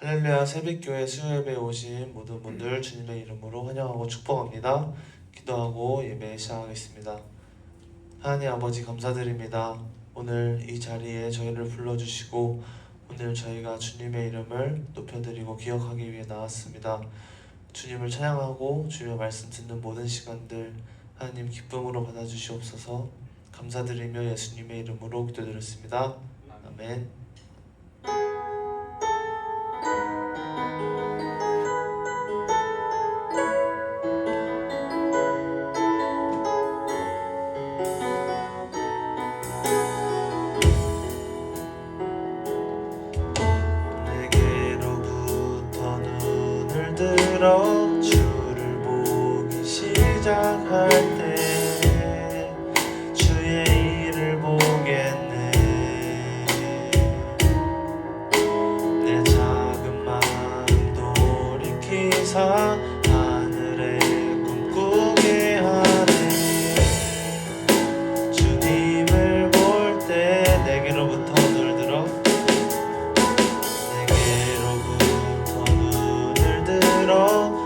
할렐루야 새벽교회 수요예배에 오신 모든 분들 주님의 이름으로 환영하고 축복합니다. 기도하고 예배 시작하겠습니다. 하나님 아버지 감사드립니다. 오늘 이 자리에 저희를 불러주시고 오늘 저희가 주님의 이름을 높여드리고 기억하기 위해 나왔습니다. 주님을 찬양하고 주님의 말씀 듣는 모든 시간들 하나님 기쁨으로 받아주시옵소서. 감사드리며 예수님의 이름으로 기도드렸습니다. 아멘. 내게로부터 눈을 들어 주를 보기 시작할 때 주의 일을 보겠네. 내 작은 마음 돌이키사 하늘에 꿈꾸게 하네. 주님을 볼 때 내게로부터 눈을 들어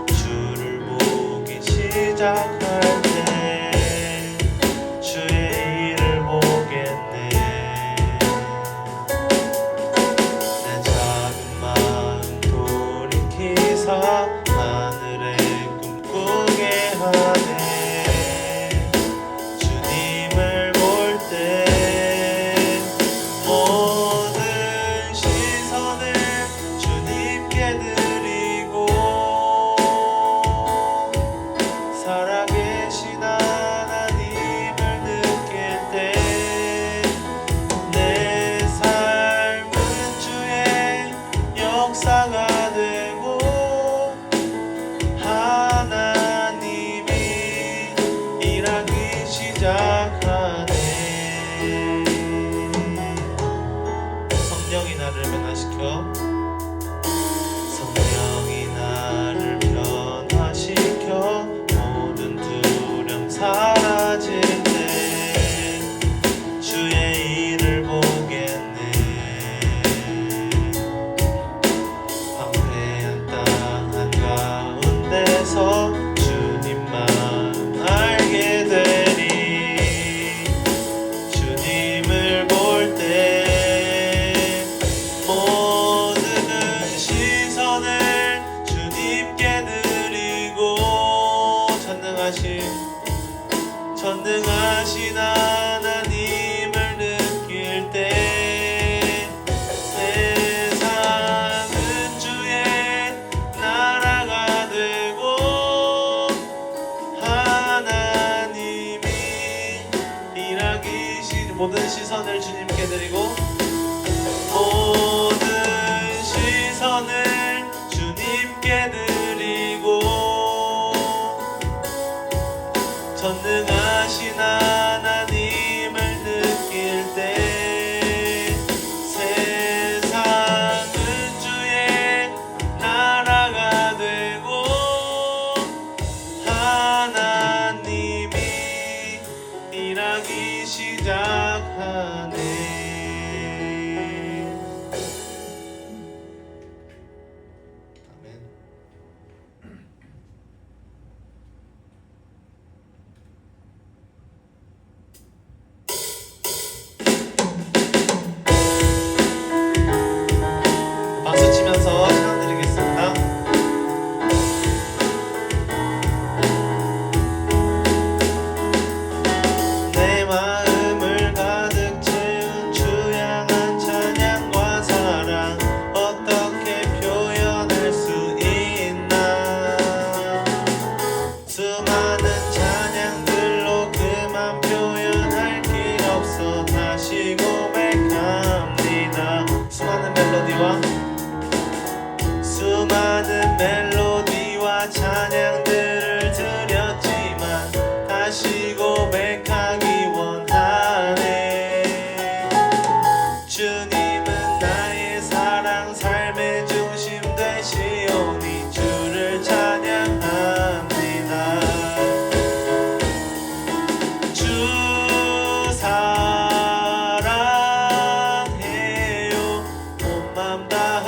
주를 보기 시작할 때 주의 일을 보겠네. 내 작은 마음 돌이키사 하늘에 꿈꾸게 하네. 주님을 볼 때 모든 시선을 주님께 드리고 살아계신 하나님을 느낄 때 내 삶은 주의 역사가 되고 하나님이 일하기 시작하네. 성령이 나를 변화시켜 성령이 나를 변화시켜 모든 두려움 사라질 때 주의 일을 보겠네. 황폐한 땅 한가운데서 주님만 알게 되리. 주님을 볼 때 모든 시선을 주님께 드리고 전능하신 하나님을 느낄 때 세상은 주의 나라가 되고 하나님이 일하기 모든 시선을 주님께 드리고 모든 시선을 주님께 드리고 전능하신 하나님을 느낄 때 세상은 주의 나라가 되고 하나님이 일하기 시작하네. 아멘. 박수 치면서 찬양 드리겠습니다. 내 마음을 가득 채운 주 향한 찬양과 사랑 어떻게 표현할 수 있나. 수많은 찬양들로 그만 표현할 길 없어 다시 고백합니다. 수많은 멜로디와 찬양들을 드렸지만 다시 고백하기 원하네. 주님은 나의 사랑 삶의 중심 되시오니 주를 찬양합니다. 주 사랑해요 온 맘 다해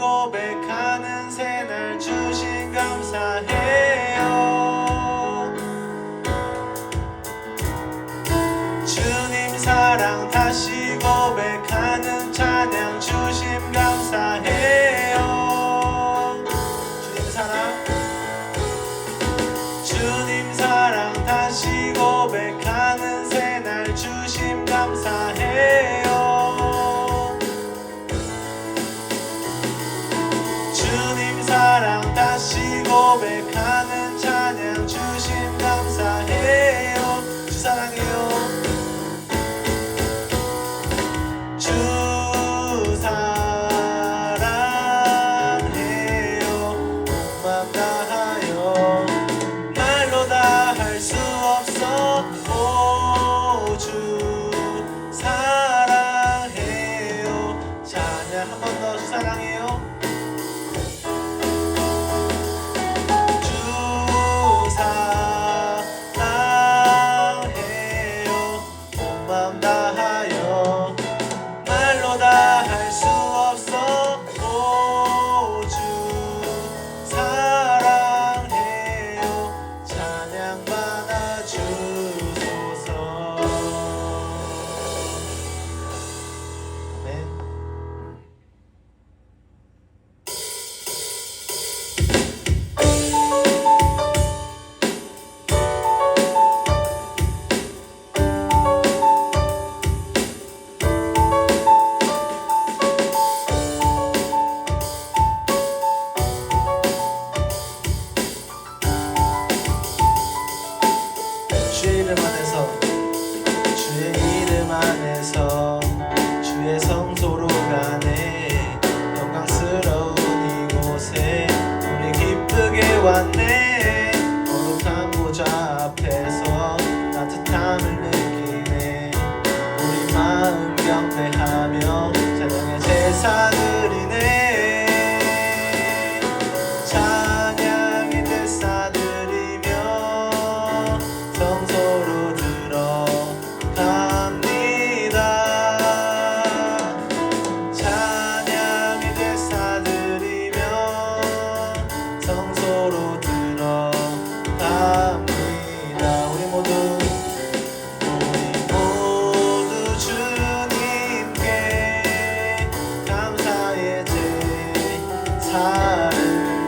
고백하는 새날 주신 감사해요. 주님 사랑 다시 고백하는 찬양 주심 감사해요. 주님 사랑 다시 고백하는 새날 주심 감사해요. 주님 사랑 다시 고백하는 찬양 주심 감사해요. 주 사랑해요. 주 사랑해요. 맘 다하여 말로 다 할 수 없어. 오 주 사랑해요. 찬양 한 번 더. 주 사랑해요. 주 사랑해요. 온 맘 다하여 말로 다 할 수 없어. 오 주 사랑해요. 찬양 받아 주소서. 아멘. 주의 이름 안에서, 주의 이름 안에서, 주의 성소로 가네. 영광스러운 이곳에 우리 기쁘게 왔네. 거룩한 보좌 앞에서 따뜻함을 느끼네. 우리 마음 경배하며 찬양의 제사 드리네. 찬양의 제사 드리며 성소로 들어갑니다. 찬양의 제사 드리며 성소로 들어갑니다. 우리 모두 주님께 감사의 제사를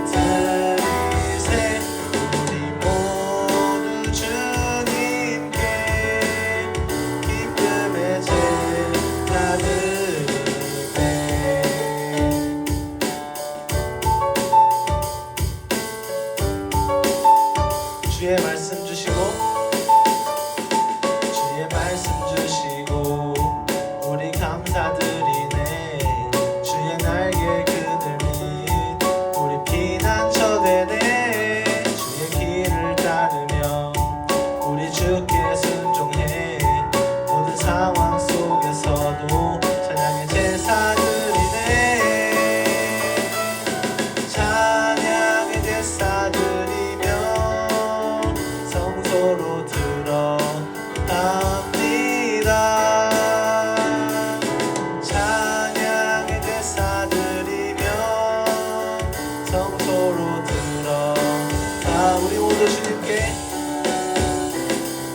드리세. 우리 모두 주님께 기쁨의 제사 드리네. 주의 말씀 주시고, 주의 말씀 주시고 우리 감사드리네. 주의 날개 그늘 밑 우리 피난처 되네. 주의 길을 따르며 우리 주께 순종해. 모든 상황 속에서도 찬양의 제사 드리네. 찬양의 제사 드리며 성소로 들어갑니다. 찬양의 제사 드리며 성소로 들어가. 우리 모두 주님께,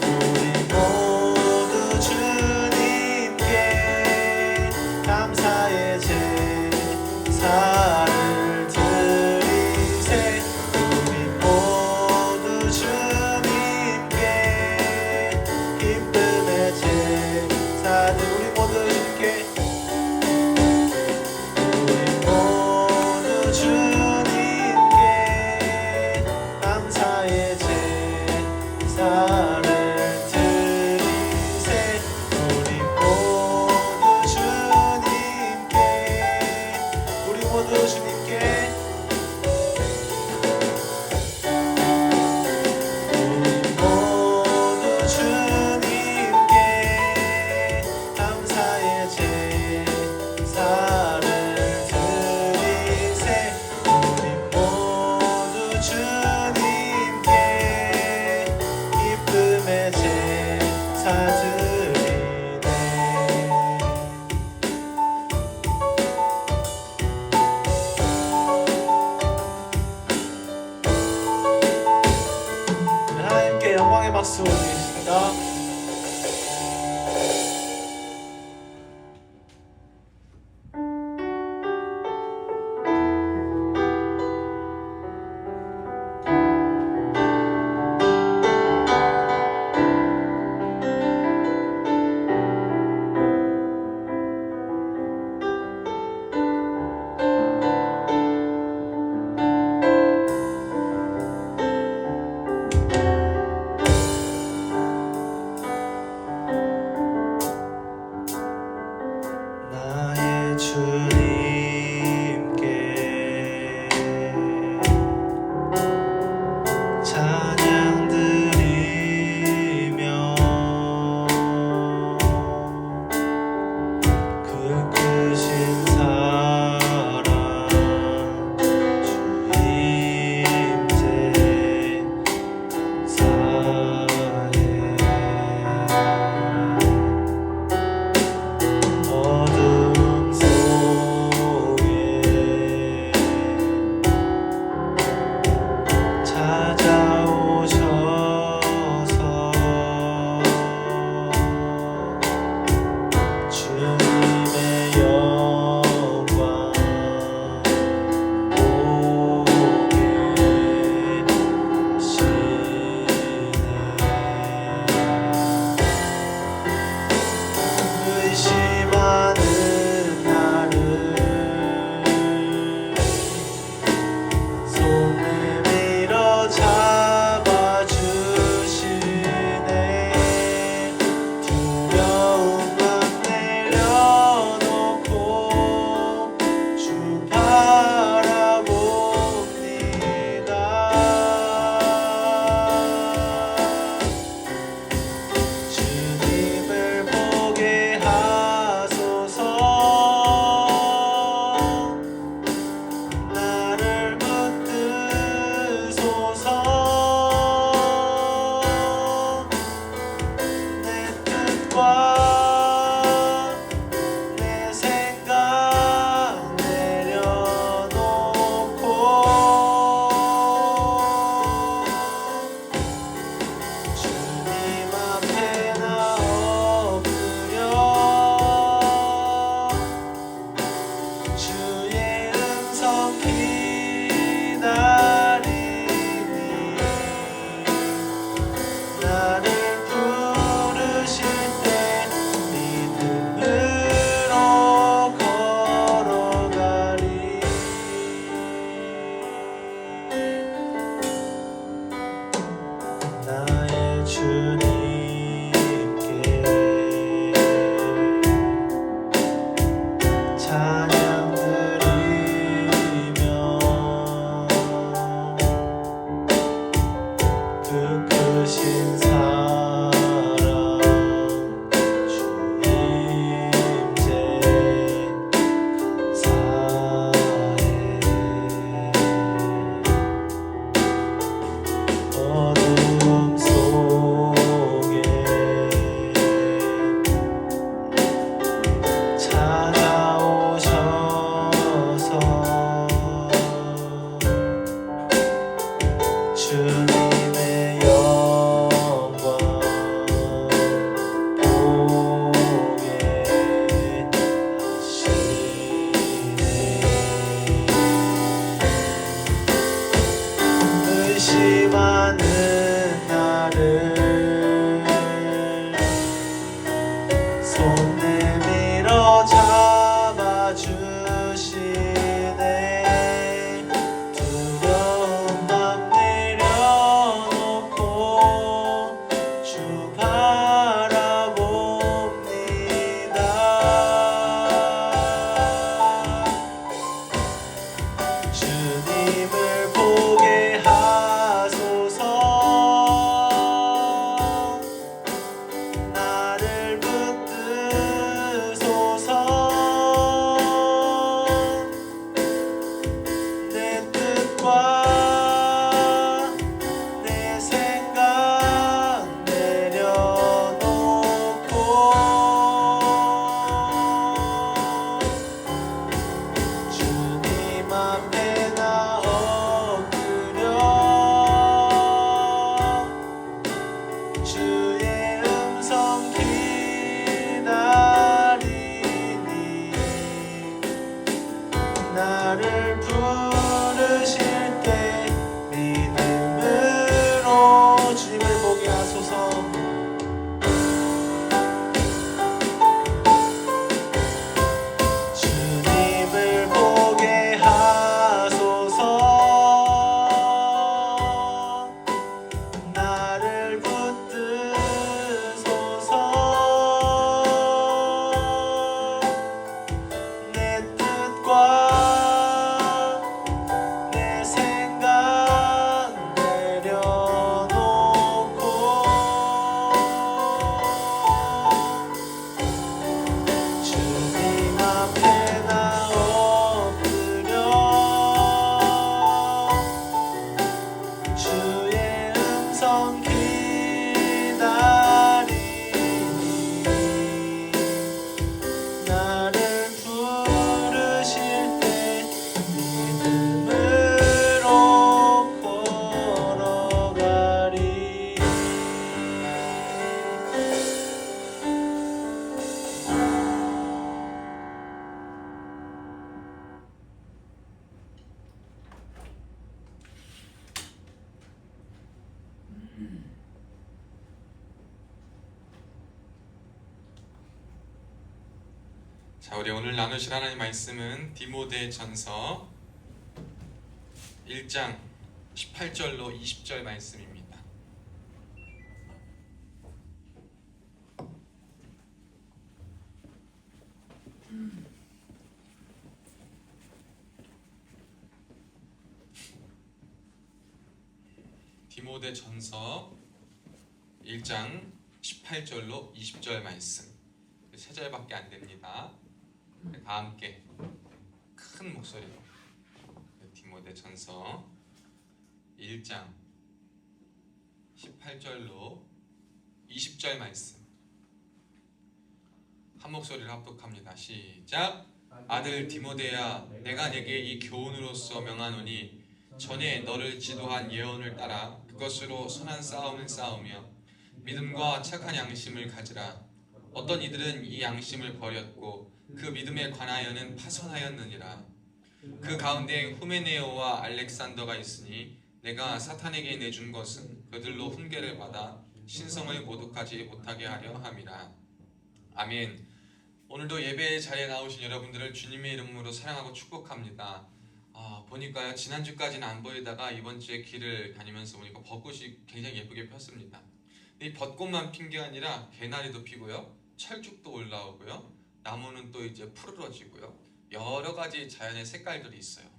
우리 모두 주님께 감사의 제사를 드리세. 우리 모두 주님께 기쁨의 제사들. 우리 모두 주님께, 우리 모두 주님께 감사의 제사를 드리세. 우리 모두 주님께, 우리 모두 주님께, 우리 모두 주님께 감사의 제사를 드리세. 우리 모두 주님께 기쁨의 제사 드리네. 박수 올리겠습니다. 나의 주님께 찬양 드리며 그 크신 사랑 주 임재 감사해. 어둠 속에 찾아오셔서 주님의 영광 보게 하시네. 의심하는 나를 손 내밀어 잡아주시네. 두려움만 내려놓고 주 바라봅니다. 주님을 보게 하소서. 나를 붙드소서. 내 뜻과 내 생각 내려놓고 주님 앞에 나 엎드려 주의 음성 기다리니 나를 부르실 때 믿음으로 걸어가리. 나의 주님께 찬양 드리며 그 크신 사랑 주 임재 감사해. 어둠 속에 찾아오셔서 주님의 영광 보게 하시네. 의심하는 나를 손 내밀어 잡아주시네. 두려운 맘 내려놓고 주 바라봅니다. 주님을 보게 하소서. 자, 우리 오늘 나누실 하나님 말씀은 디모데전서 1장 18절로 20절 말씀입니다. 디모데전서 1장 18절로 20절 말씀. 세 절밖에 안 됩니다. 다 함께 큰 목소리로 디모데전서 1장 18절로 20절 말씀 한 목소리로 합독합니다. 시작. 아들 디모데야, 내가 내게 이 교훈으로서 명하노니 전에 너를 지도한 예언을 따라 그것으로 선한 싸움을 싸우며 믿음과 착한 양심을 가지라. 어떤 이들은 이 양심을 버렸고 그 믿음에 관하여는 파선하였느니라. 그 가운데 후메네오와 알렉산더가 있으니 내가 사탄에게 내준 것은 그들로 훈계를 받아 신성을 모독하지 못하게 하려 함이라. 아멘. 오늘도 예배 자리에 나오신 여러분들을 주님의 이름으로 사랑하고 축복합니다. 보니까요, 지난주까지는 안 보이다가 이번 주에 길을 다니면서 보니까 벚꽃이 굉장히 예쁘게 폈습니다. 이 벚꽃만 핀 게 아니라 개나리도 피고요, 철쭉도 올라오고요, 나무는 또 이제 푸르러지고요, 여러 가지 자연의 색깔들이 있어요.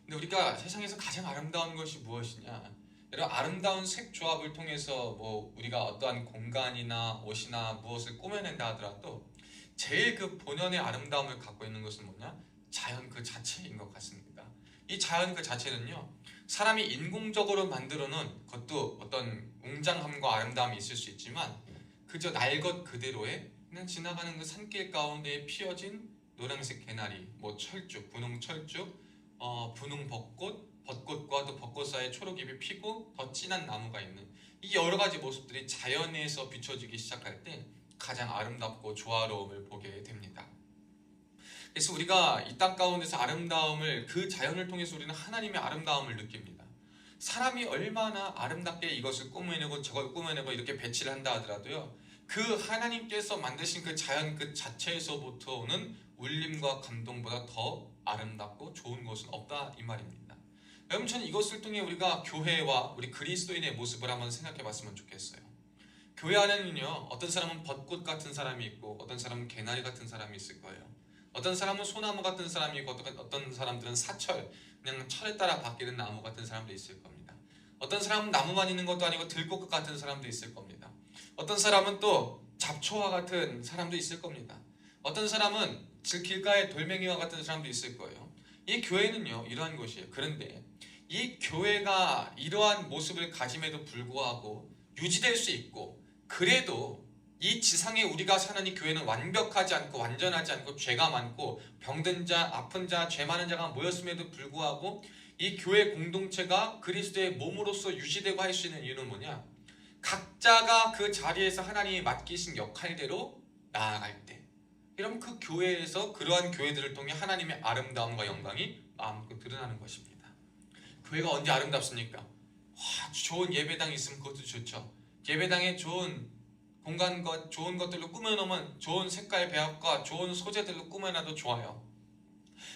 근데 우리가 세상에서 가장 아름다운 것이 무엇이냐? 여러분, 아름다운 색 조합을 통해서 우리가 어떠한 공간이나 옷이나 무엇을 꾸며낸다 하더라도 제일 그 본연의 아름다움을 갖고 있는 것은 뭐냐? 자연 그 자체인 것 같습니다. 이 자연 그 자체는요, 사람이 인공적으로 만들어 놓은 그것도 어떤 웅장함과 아름다움이 있을 수 있지만 그저 날 것 그대로의 그냥 지나가는 그 산길 가운데에 피어진 노란색 개나리, 철쭉, 분홍 철쭉, 분홍 벚꽃, 벚꽃과 또 벚꽃 사이에 초록잎이 피고 더 진한 나무가 있는 이 여러 가지 모습들이 자연에서 비춰지기 시작할 때 가장 아름답고 조화로움을 보게 됩니다. 그래서 우리가 이 땅 가운데서 아름다움을, 그 자연을 통해서 우리는 하나님의 아름다움을 느낍니다. 사람이 얼마나 아름답게 이것을 꾸며내고 저걸 꾸며내고 이렇게 배치를 한다 하더라도요, 그 하나님께서 만드신 그 자연 그 자체에서부터 오는 울림과 감동보다 더 아름답고 좋은 것은 없다, 이 말입니다. 여러분, 저는 이것을 통해 우리가 교회와 우리 그리스도인의 모습을 한번 생각해 봤으면 좋겠어요. 교회 안에는요, 어떤 사람은 벚꽃 같은 사람이 있고 어떤 사람은 개나리 같은 사람이 있을 거예요. 어떤 사람은 소나무 같은 사람이 있고 어떤 사람들은 사철, 그냥 철에 따라 바뀌는 나무 같은 사람도 있을 겁니다. 어떤 사람은 나무만 있는 것도 아니고 들꽃 같은 사람도 있을 겁니다. 어떤 사람은 또 잡초와 같은 사람도 있을 겁니다. 어떤 사람은 길가에 돌멩이와 같은 사람도 있을 거예요. 이 교회는요, 이러한 곳이에요. 그런데 이 교회가 이러한 모습을 가짐에도 불구하고 유지될 수 있고, 그래도 이 지상에 우리가 사는 이 교회는 완벽하지 않고 완전하지 않고 죄가 많고 병든 자, 아픈 자, 죄 많은 자가 모였음에도 불구하고 이 교회 공동체가 그리스도의 몸으로서 유지되고 할 수 있는 이유는 뭐냐? 각자가 그 자리에서 하나님이 맡기신 역할대로 나아갈 때, 이러면 그 교회에서 그러한 교회들을 통해 하나님의 아름다움과 영광이 마음껏 드러나는 것입니다. 교회가 언제 아름답습니까? 좋은 예배당이 있으면 그것도 좋죠. 예배당에 좋은 공간과 좋은 것들로 꾸며놓으면 좋은 색깔 배합과 좋은 소재들로 꾸며놔도 좋아요.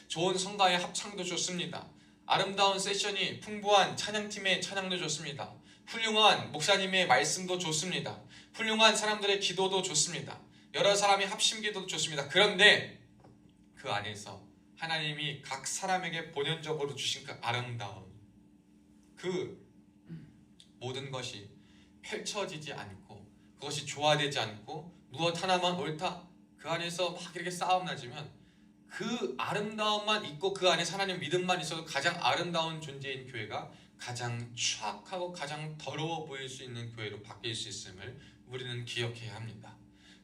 좋은 성가의 합창도 좋습니다. 아름다운 세션이 풍부한 찬양팀의 찬양도 좋습니다. 훌륭한 목사님의 말씀도 좋습니다. 훌륭한 사람들의 기도도 좋습니다. 여러 사람이 합심 기도도 좋습니다. 그런데 그 안에서 하나님이 각 사람에게 본연적으로 주신 그 아름다움, 그 모든 것이 펼쳐지지 않고 그것이 조화되지 않고 무엇 하나만 옳다, 그 안에서 막 이렇게 싸움 나지면 그 아름다움만 있고 그 안에 하나님 믿음만 있어도 가장 아름다운 존재인 교회가 가장 추악하고 가장 더러워 보일 수 있는 교회로 바뀔 수 있음을 우리는 기억해야 합니다.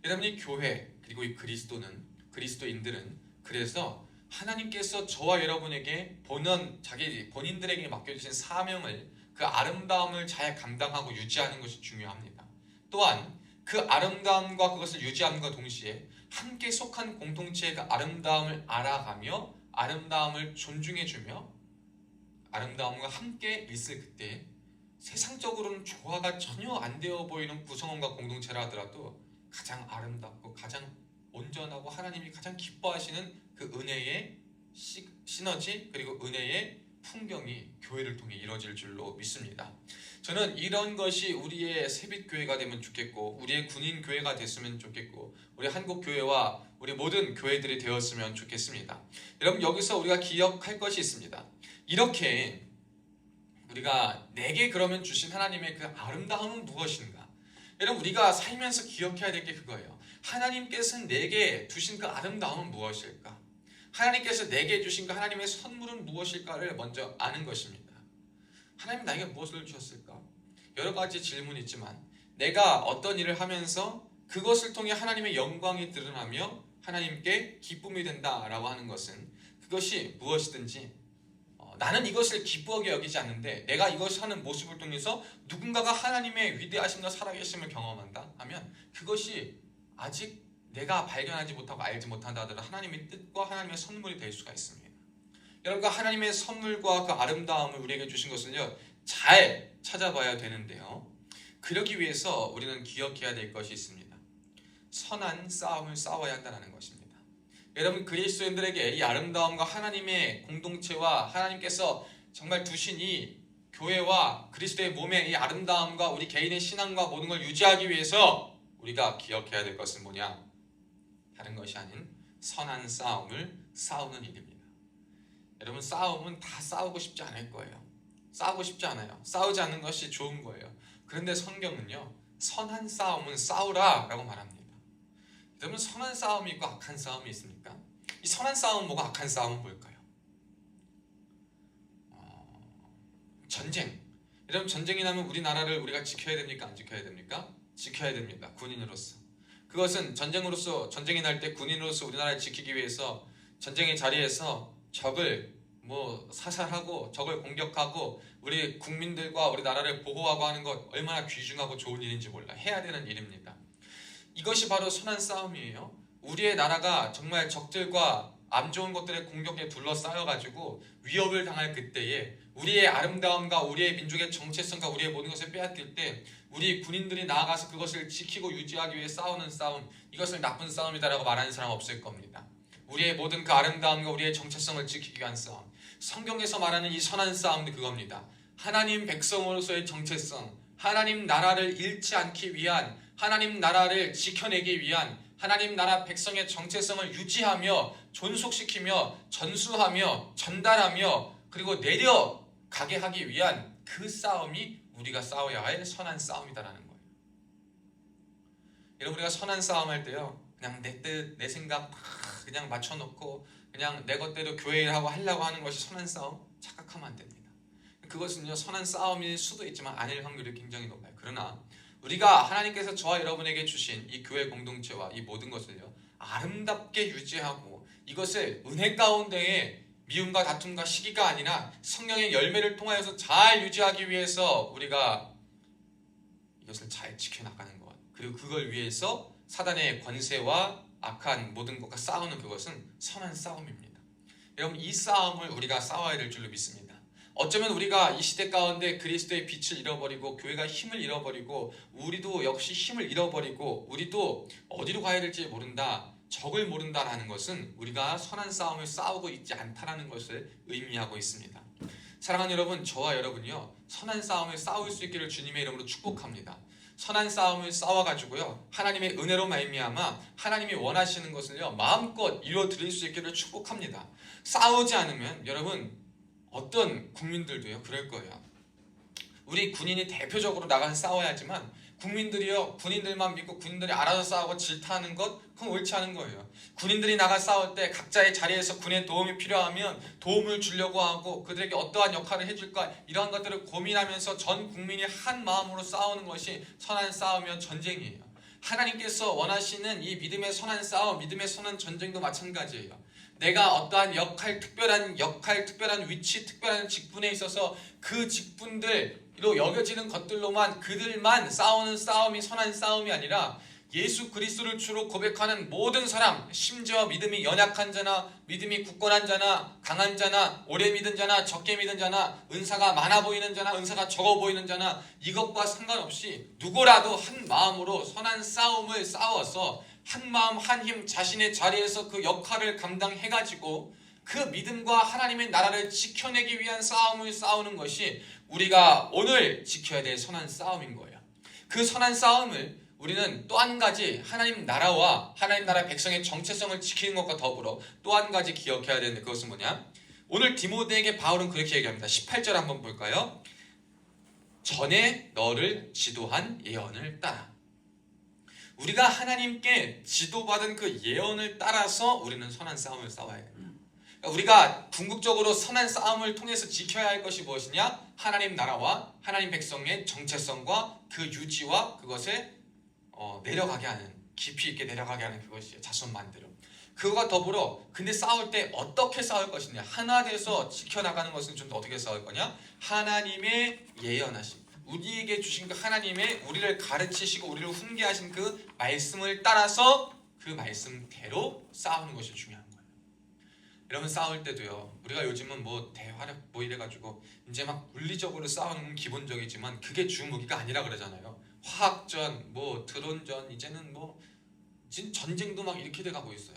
여러분, 이 교회 그리고 이 그리스도인들은 그래서 하나님께서 저와 여러분에게 본인들에게 맡겨주신 사명을, 그 아름다움을 잘 감당하고 유지하는 것이 중요합니다. 또한 그 아름다움과 그것을 유지함과 동시에 함께 속한 공동체의 그 아름다움을 알아가며 아름다움을 존중해주며 아름다움과 함께 있을 그때 세상적으로는 조화가 전혀 안 되어 보이는 구성원과 공동체라 하더라도 가장 아름답고 가장 온전하고 하나님이 가장 기뻐하시는 그 은혜의 시너지 그리고 은혜의 풍경이 교회를 통해 이루어질 줄로 믿습니다. 저는 이런 것이 우리의 새빛교회가 되면 좋겠고 우리의 군인교회가 됐으면 좋겠고 우리 한국교회와 우리 모든 교회들이 되었으면 좋겠습니다. 여러분 여기서 우리가 기억할 것이 있습니다. 이렇게 우리가 내게 그러면 주신 하나님의 그 아름다움은 무엇인가? 여러분 우리가 살면서 기억해야 될 게 그거예요. 하나님께서 내게 주신 그 아름다움은 무엇일까? 하나님께서 내게 주신 그 하나님의 선물은 무엇일까를 먼저 아는 것입니다. 하나님 나에게 무엇을 주셨을까? 여러 가지 질문이 있지만 내가 어떤 일을 하면서 그것을 통해 하나님의 영광이 드러나며 하나님께 기쁨이 된다라고 하는 것은 그것이 무엇이든지 나는 이것을 기쁘게 여기지 않는데 내가 이것을 하는 모습을 통해서 누군가가 하나님의 위대하심과 살아계심을 경험한다 하면 그것이 아직 내가 발견하지 못하고 알지 못한다 하더라도 하나님의 뜻과 하나님의 선물이 될 수가 있습니다. 여러분과 하나님의 선물과 그 아름다움을 우리에게 주신 것을요 잘 찾아봐야 되는데요. 그러기 위해서 우리는 기억해야 될 것이 있습니다. 선한 싸움을 싸워야 한다는 것입니다. 여러분 그리스도인들에게 이 아름다움과 하나님의 공동체와 하나님께서 정말 두신 이 교회와 그리스도의 몸의 이 아름다움과 우리 개인의 신앙과 모든 걸 유지하기 위해서 우리가 기억해야 될 것은 뭐냐? 다른 것이 아닌 선한 싸움을 싸우는 일입니다. 여러분 싸움은 다 싸우고 싶지 않을 거예요. 싸우고 싶지 않아요. 싸우지 않는 것이 좋은 거예요. 그런데 성경은요 선한 싸움은 싸우라 라고 말합니다. 여러분 선한 싸움이 있고 악한 싸움이 있습니까? 이 선한 싸움은 뭐고 악한 싸움은 뭘까요? 전쟁. 여러분 전쟁이 나면 우리나라를 우리가 지켜야 됩니까? 안 지켜야 됩니까? 지켜야 됩니다. 군인으로서. 그것은 전쟁이 날 때 군인으로서 우리나라를 지키기 위해서 전쟁의 자리에서 적을 사살하고 적을 공격하고 우리 국민들과 우리 나라를 보호하고 하는 것 얼마나 귀중하고 좋은 일인지 몰라 해야 되는 일입니다. 이것이 바로 선한 싸움이에요. 우리의 나라가 정말 적들과 안 좋은 것들의 공격에 둘러싸여가지고 위협을 당할 그때에 우리의 아름다움과 우리의 민족의 정체성과 우리의 모든 것을 빼앗길 때 우리 군인들이 나아가서 그것을 지키고 유지하기 위해 싸우는 싸움, 이것을 나쁜 싸움이다라고 말하는 사람 없을 겁니다. 우리의 모든 그 아름다움과 우리의 정체성을 지키기 위한 싸움, 성경에서 말하는 이 선한 싸움도 그겁니다. 하나님 백성으로서의 정체성, 하나님 나라를 잃지 않기 위한, 하나님 나라를 지켜내기 위한, 하나님 나라 백성의 정체성을 유지하며 존속시키며 전수하며 전달하며 그리고 내려가게 하기 위한 그 싸움이 우리가 싸워야 할 선한 싸움이다라는 거예요. 여러분 우리가 선한 싸움할 때요 그냥 내 뜻, 내 생각 그냥 맞춰놓고 그냥 내 것대로 교회를 하고 하려고 하는 것이 선한 싸움? 착각하면 안 됩니다. 그것은요 선한 싸움일 수도 있지만 아닐 확률이 굉장히 높아요. 그러나 우리가 하나님께서 저와 여러분에게 주신 이 교회 공동체와 이 모든 것을요 아름답게 유지하고 이것을 은혜 가운데에 미움과 다툼과 시기가 아니라 성령의 열매를 통하여서 잘 유지하기 위해서 우리가 이것을 잘 지켜나가는 것, 그리고 그걸 위해서 사단의 권세와 악한 모든 것과 싸우는 그것은 선한 싸움입니다. 여러분 이 싸움을 우리가 싸워야 될 줄로 믿습니다. 어쩌면 우리가 이 시대 가운데 그리스도의 빛을 잃어버리고 교회가 힘을 잃어버리고 우리도 역시 힘을 잃어버리고 우리도 어디로 가야 될지 모른다, 적을 모른다라는 것은 우리가 선한 싸움을 싸우고 있지 않다라는 것을 의미하고 있습니다. 사랑하는 여러분, 저와 여러분이요 선한 싸움을 싸울 수 있기를 주님의 이름으로 축복합니다. 선한 싸움을 싸워가지고요 하나님의 은혜로 말미암아 하나님이 원하시는 것을요 마음껏 이루어드릴 수 있기를 축복합니다. 싸우지 않으면 여러분 어떤 국민들도요 그럴 거예요. 우리 군인이 대표적으로 나가서 싸워야 하지만 국민들이요 군인들만 믿고 군인들이 알아서 싸우고 질타하는 것 그건 옳지 않은 거예요. 군인들이 나가 싸울 때 각자의 자리에서 군의 도움이 필요하면 도움을 주려고 하고 그들에게 어떠한 역할을 해줄까 이러한 것들을 고민하면서 전 국민이 한 마음으로 싸우는 것이 선한 싸움이며 전쟁이에요. 하나님께서 원하시는 이 믿음의 선한 싸움, 믿음의 선한 전쟁도 마찬가지예요. 내가 어떠한 특별한 위치, 특별한 직분에 있어서 그 직분들로 여겨지는 것들로만 그들만 싸우는 싸움이 선한 싸움이 아니라 예수 그리스도를 주로 고백하는 모든 사람, 심지어 믿음이 연약한 자나 믿음이 굳건한 자나 강한 자나 오래 믿은 자나 적게 믿은 자나 은사가 많아 보이는 자나 은사가 적어 보이는 자나 이것과 상관없이 누구라도 한 마음으로 선한 싸움을 싸워서 한 마음 한 힘 자신의 자리에서 그 역할을 감당해가지고 그 믿음과 하나님의 나라를 지켜내기 위한 싸움을 싸우는 것이 우리가 오늘 지켜야 될 선한 싸움인 거예요. 그 선한 싸움을 우리는 또 한 가지 하나님 나라와 하나님 나라 백성의 정체성을 지키는 것과 더불어 또 한 가지 기억해야 되는데 그것은 뭐냐? 오늘 디모데에게 바울은 그렇게 얘기합니다. 18절 한번 볼까요? 전에 너를 지도한 예언을 따라. 우리가 하나님께 지도받은 그 예언을 따라서 우리는 선한 싸움을 싸워야 됩니다. 우리가 궁극적으로 선한 싸움을 통해서 지켜야 할 것이 무엇이냐? 하나님 나라와 하나님 백성의 정체성과 그 유지와 그것에 내려가게 하는, 깊이 있게 내려가게 하는 그것이에요. 자손만대로. 그거와 더불어 근데 싸울 때 어떻게 싸울 것이냐? 하나 돼서 지켜나가는 것은 좀 어떻게 싸울 거냐? 하나님의 예언하심, 우리에게 주신 그 하나님의 우리를 가르치시고 우리를 훈계하신 그 말씀을 따라서 그 말씀대로 싸우는 것이 중요한 거예요. 여러분 싸울 때도요, 우리가 요즘은 뭐 대화력 뭐 이래가지고 이제 막 물리적으로 싸우는 건 기본적이지만 그게 주 무기가 아니라 그러잖아요. 화학전, 뭐 드론전, 이제는 뭐 지금 전쟁도 막 이렇게 돼가고 있어요.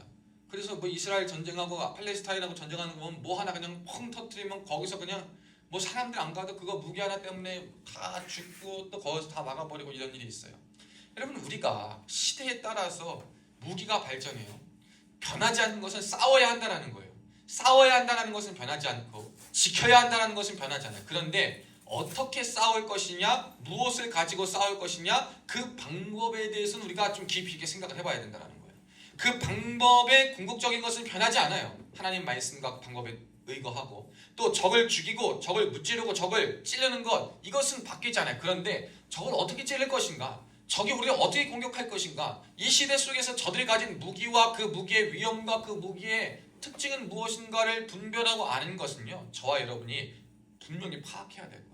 그래서 뭐 이스라엘 전쟁하고 팔레스타인하고 전쟁하는 거 보면 뭐 하나 그냥 펑 터뜨리면 거기서 그냥 뭐 사람들 안 가도 그거 무기 하나 때문에 다 죽고 또 거기서 다 막아버리고 이런 일이 있어요. 여러분 우리가 시대에 따라서 무기가 발전해요. 변하지 않는 것은 싸워야 한다는 거예요. 싸워야 한다는 것은 변하지 않고 지켜야 한다는 것은 변하지 않아요. 그런데 어떻게 싸울 것이냐, 무엇을 가지고 싸울 것이냐, 그 방법에 대해서는 우리가 좀 깊이 있게 생각을 해봐야 된다는 거예요. 그 방법의 궁극적인 것은 변하지 않아요. 하나님 말씀과 방법에 의거하고 또 적을 죽이고 적을 무찌르고 적을 찌르는 것, 이것은 바뀌지 않아요. 그런데 적을 어떻게 찌를 것인가, 적이 우리를 어떻게 공격할 것인가, 이 시대 속에서 저들이 가진 무기와 그 무기의 위험과 그 무기의 특징은 무엇인가를 분별하고 아는 것은요, 저와 여러분이 분명히 파악해야 될 거예요.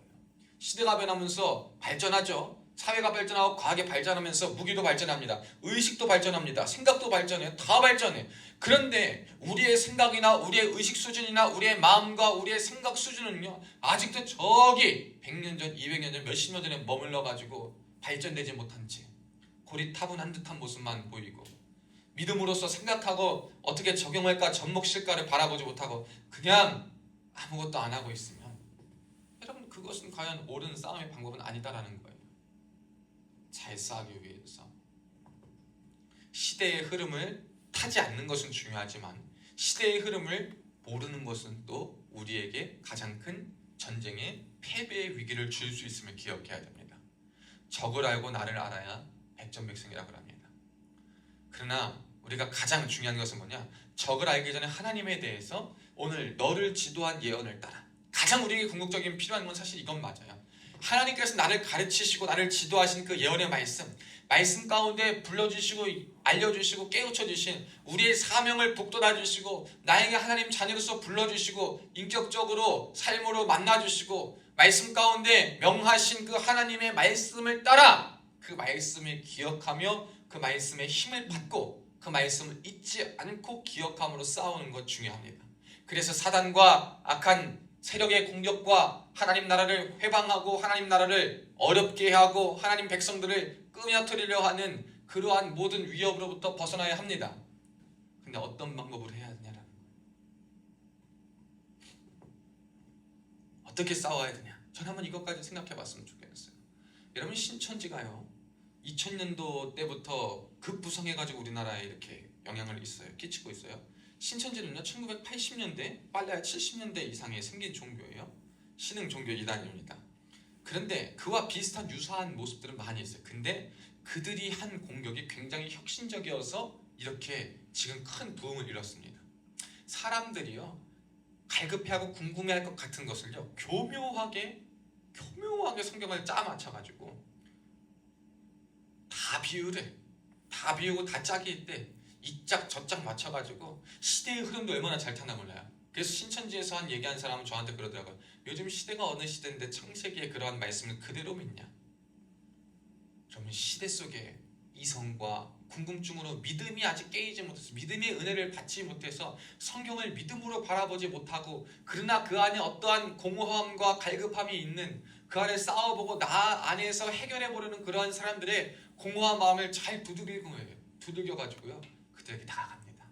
시대가 변하면서 발전하죠. 사회가 발전하고 과학이 발전하면서 무기도 발전합니다. 의식도 발전합니다. 생각도 발전해요. 다 발전해. 그런데 우리의 생각이나 우리의 의식 수준이나 우리의 마음과 우리의 생각 수준은요, 아직도 저기 100년 전, 200년 전, 몇십 년 전에 머물러가지고 발전되지 못한 채 고리타분한 듯한 모습만 보이고, 믿음으로써 생각하고 어떻게 적용할까 접목실까를 바라보지 못하고 그냥 아무것도 안 하고 있으면, 여러분 그것은 과연 옳은 싸움의 방법은 아니다라는 거예요. 잘 싸우기 위해서 시대의 흐름을 타지 않는 것은 중요하지만 시대의 흐름을 모르는 것은 또 우리에게 가장 큰 전쟁의 패배의 위기를 줄 수 있음을 기억해야 됩니다. 적을 알고 나를 알아야 백전백승이라고 합니다. 그러나 우리가 가장 중요한 것은 뭐냐? 적을 알기 전에 하나님에 대해서 오늘 너를 지도한 예언을 따라. 가장 우리에게 궁극적인 필요한 건 사실 이건 맞아요. 하나님께서 나를 가르치시고 나를 지도하신 그 예언의 말씀 가운데 불러주시고 알려주시고 깨우쳐주신 우리의 사명을 북돋아주시고 나에게 하나님 자녀로서 불러주시고 인격적으로 삶으로 만나주시고 말씀 가운데 명하신 그 하나님의 말씀을 따라 그 말씀을 기억하며 그 말씀의 힘을 받고 그 말씀을 잊지 않고 기억함으로 싸우는 것 중요합니다. 그래서 사단과 악한 세력의 공격과 하나님 나라를 회방하고 하나님 나라를 어렵게 하고 하나님 백성들을 끊어뜨리려 하는 그러한 모든 위협으로부터 벗어나야 합니다. 근데 어떤 방법으로 해야 되냐라는 거예요. 어떻게 싸워야 되냐? 저는 한번 이것까지 생각해 봤으면 좋겠어요. 여러분 신천지가요 2000년도 때부터 급부성해가지고 우리나라에 이렇게 영향을 끼치고 있어요. 신천지는요 1980년대 빨라야 70년대 이상에 생긴 종교예요. 신흥 종교 이단입니다. 그런데 그와 비슷한 유사한 모습들은 많이 있어요. 근데 그들이 한 공격이 굉장히 혁신적이어서 이렇게 지금 큰 부흥을 이뤘습니다. 사람들이요 갈급해하고 궁금해할 것 같은 것을요 교묘하게 성경을 짜맞춰가지고 다 비유래. 다 비우고 다 짝이 있대. 이 짝 저 짝 맞춰가지고 시대의 흐름도 얼마나 잘 타나 몰라요. 그래서 신천지에서 한 얘기한 사람은 저한테 그러더라고요. 요즘 시대가 어느 시대인데 창세기의 그러한 말씀을 그대로 믿냐? 그러면 시대 속에 이성과 궁금증으로 믿음이 아직 깨이지 못해서 믿음의 은혜를 받지 못해서 성경을 믿음으로 바라보지 못하고 그러나 그 안에 어떠한 공허함과 갈급함이 있는 그 안에 싸워보고 나 안에서 해결해보려는 그러한 사람들의 공허한 마음을 잘 두드리는 거예요. 두들겨가지고요 그들에게 다가갑니다.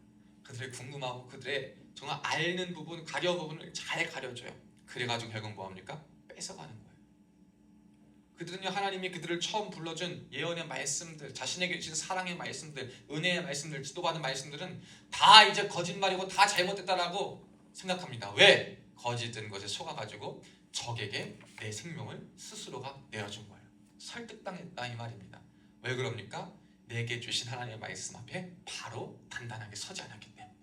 그들의 궁금하고 그들의 정말 앓는 부분, 가려 부분을 잘 가려줘요. 그래가지고 결국 뭐합니까? 뺏어가는 거예요. 그들은요 하나님이 그들을 처음 불러준 예언의 말씀들, 자신에게 주신 사랑의 말씀들, 은혜의 말씀들, 지도받은 말씀들은 다 이제 거짓말이고 다 잘못됐다라고 생각합니다. 왜? 거짓된 것에 속아가지고 적에게 내 생명을 스스로가 내어준 거예요. 설득당했다 이 말입니다. 왜 그럽니까? 내게 주신 하나님의 말씀 앞에 바로 단단하게 서지 않았기 때문에,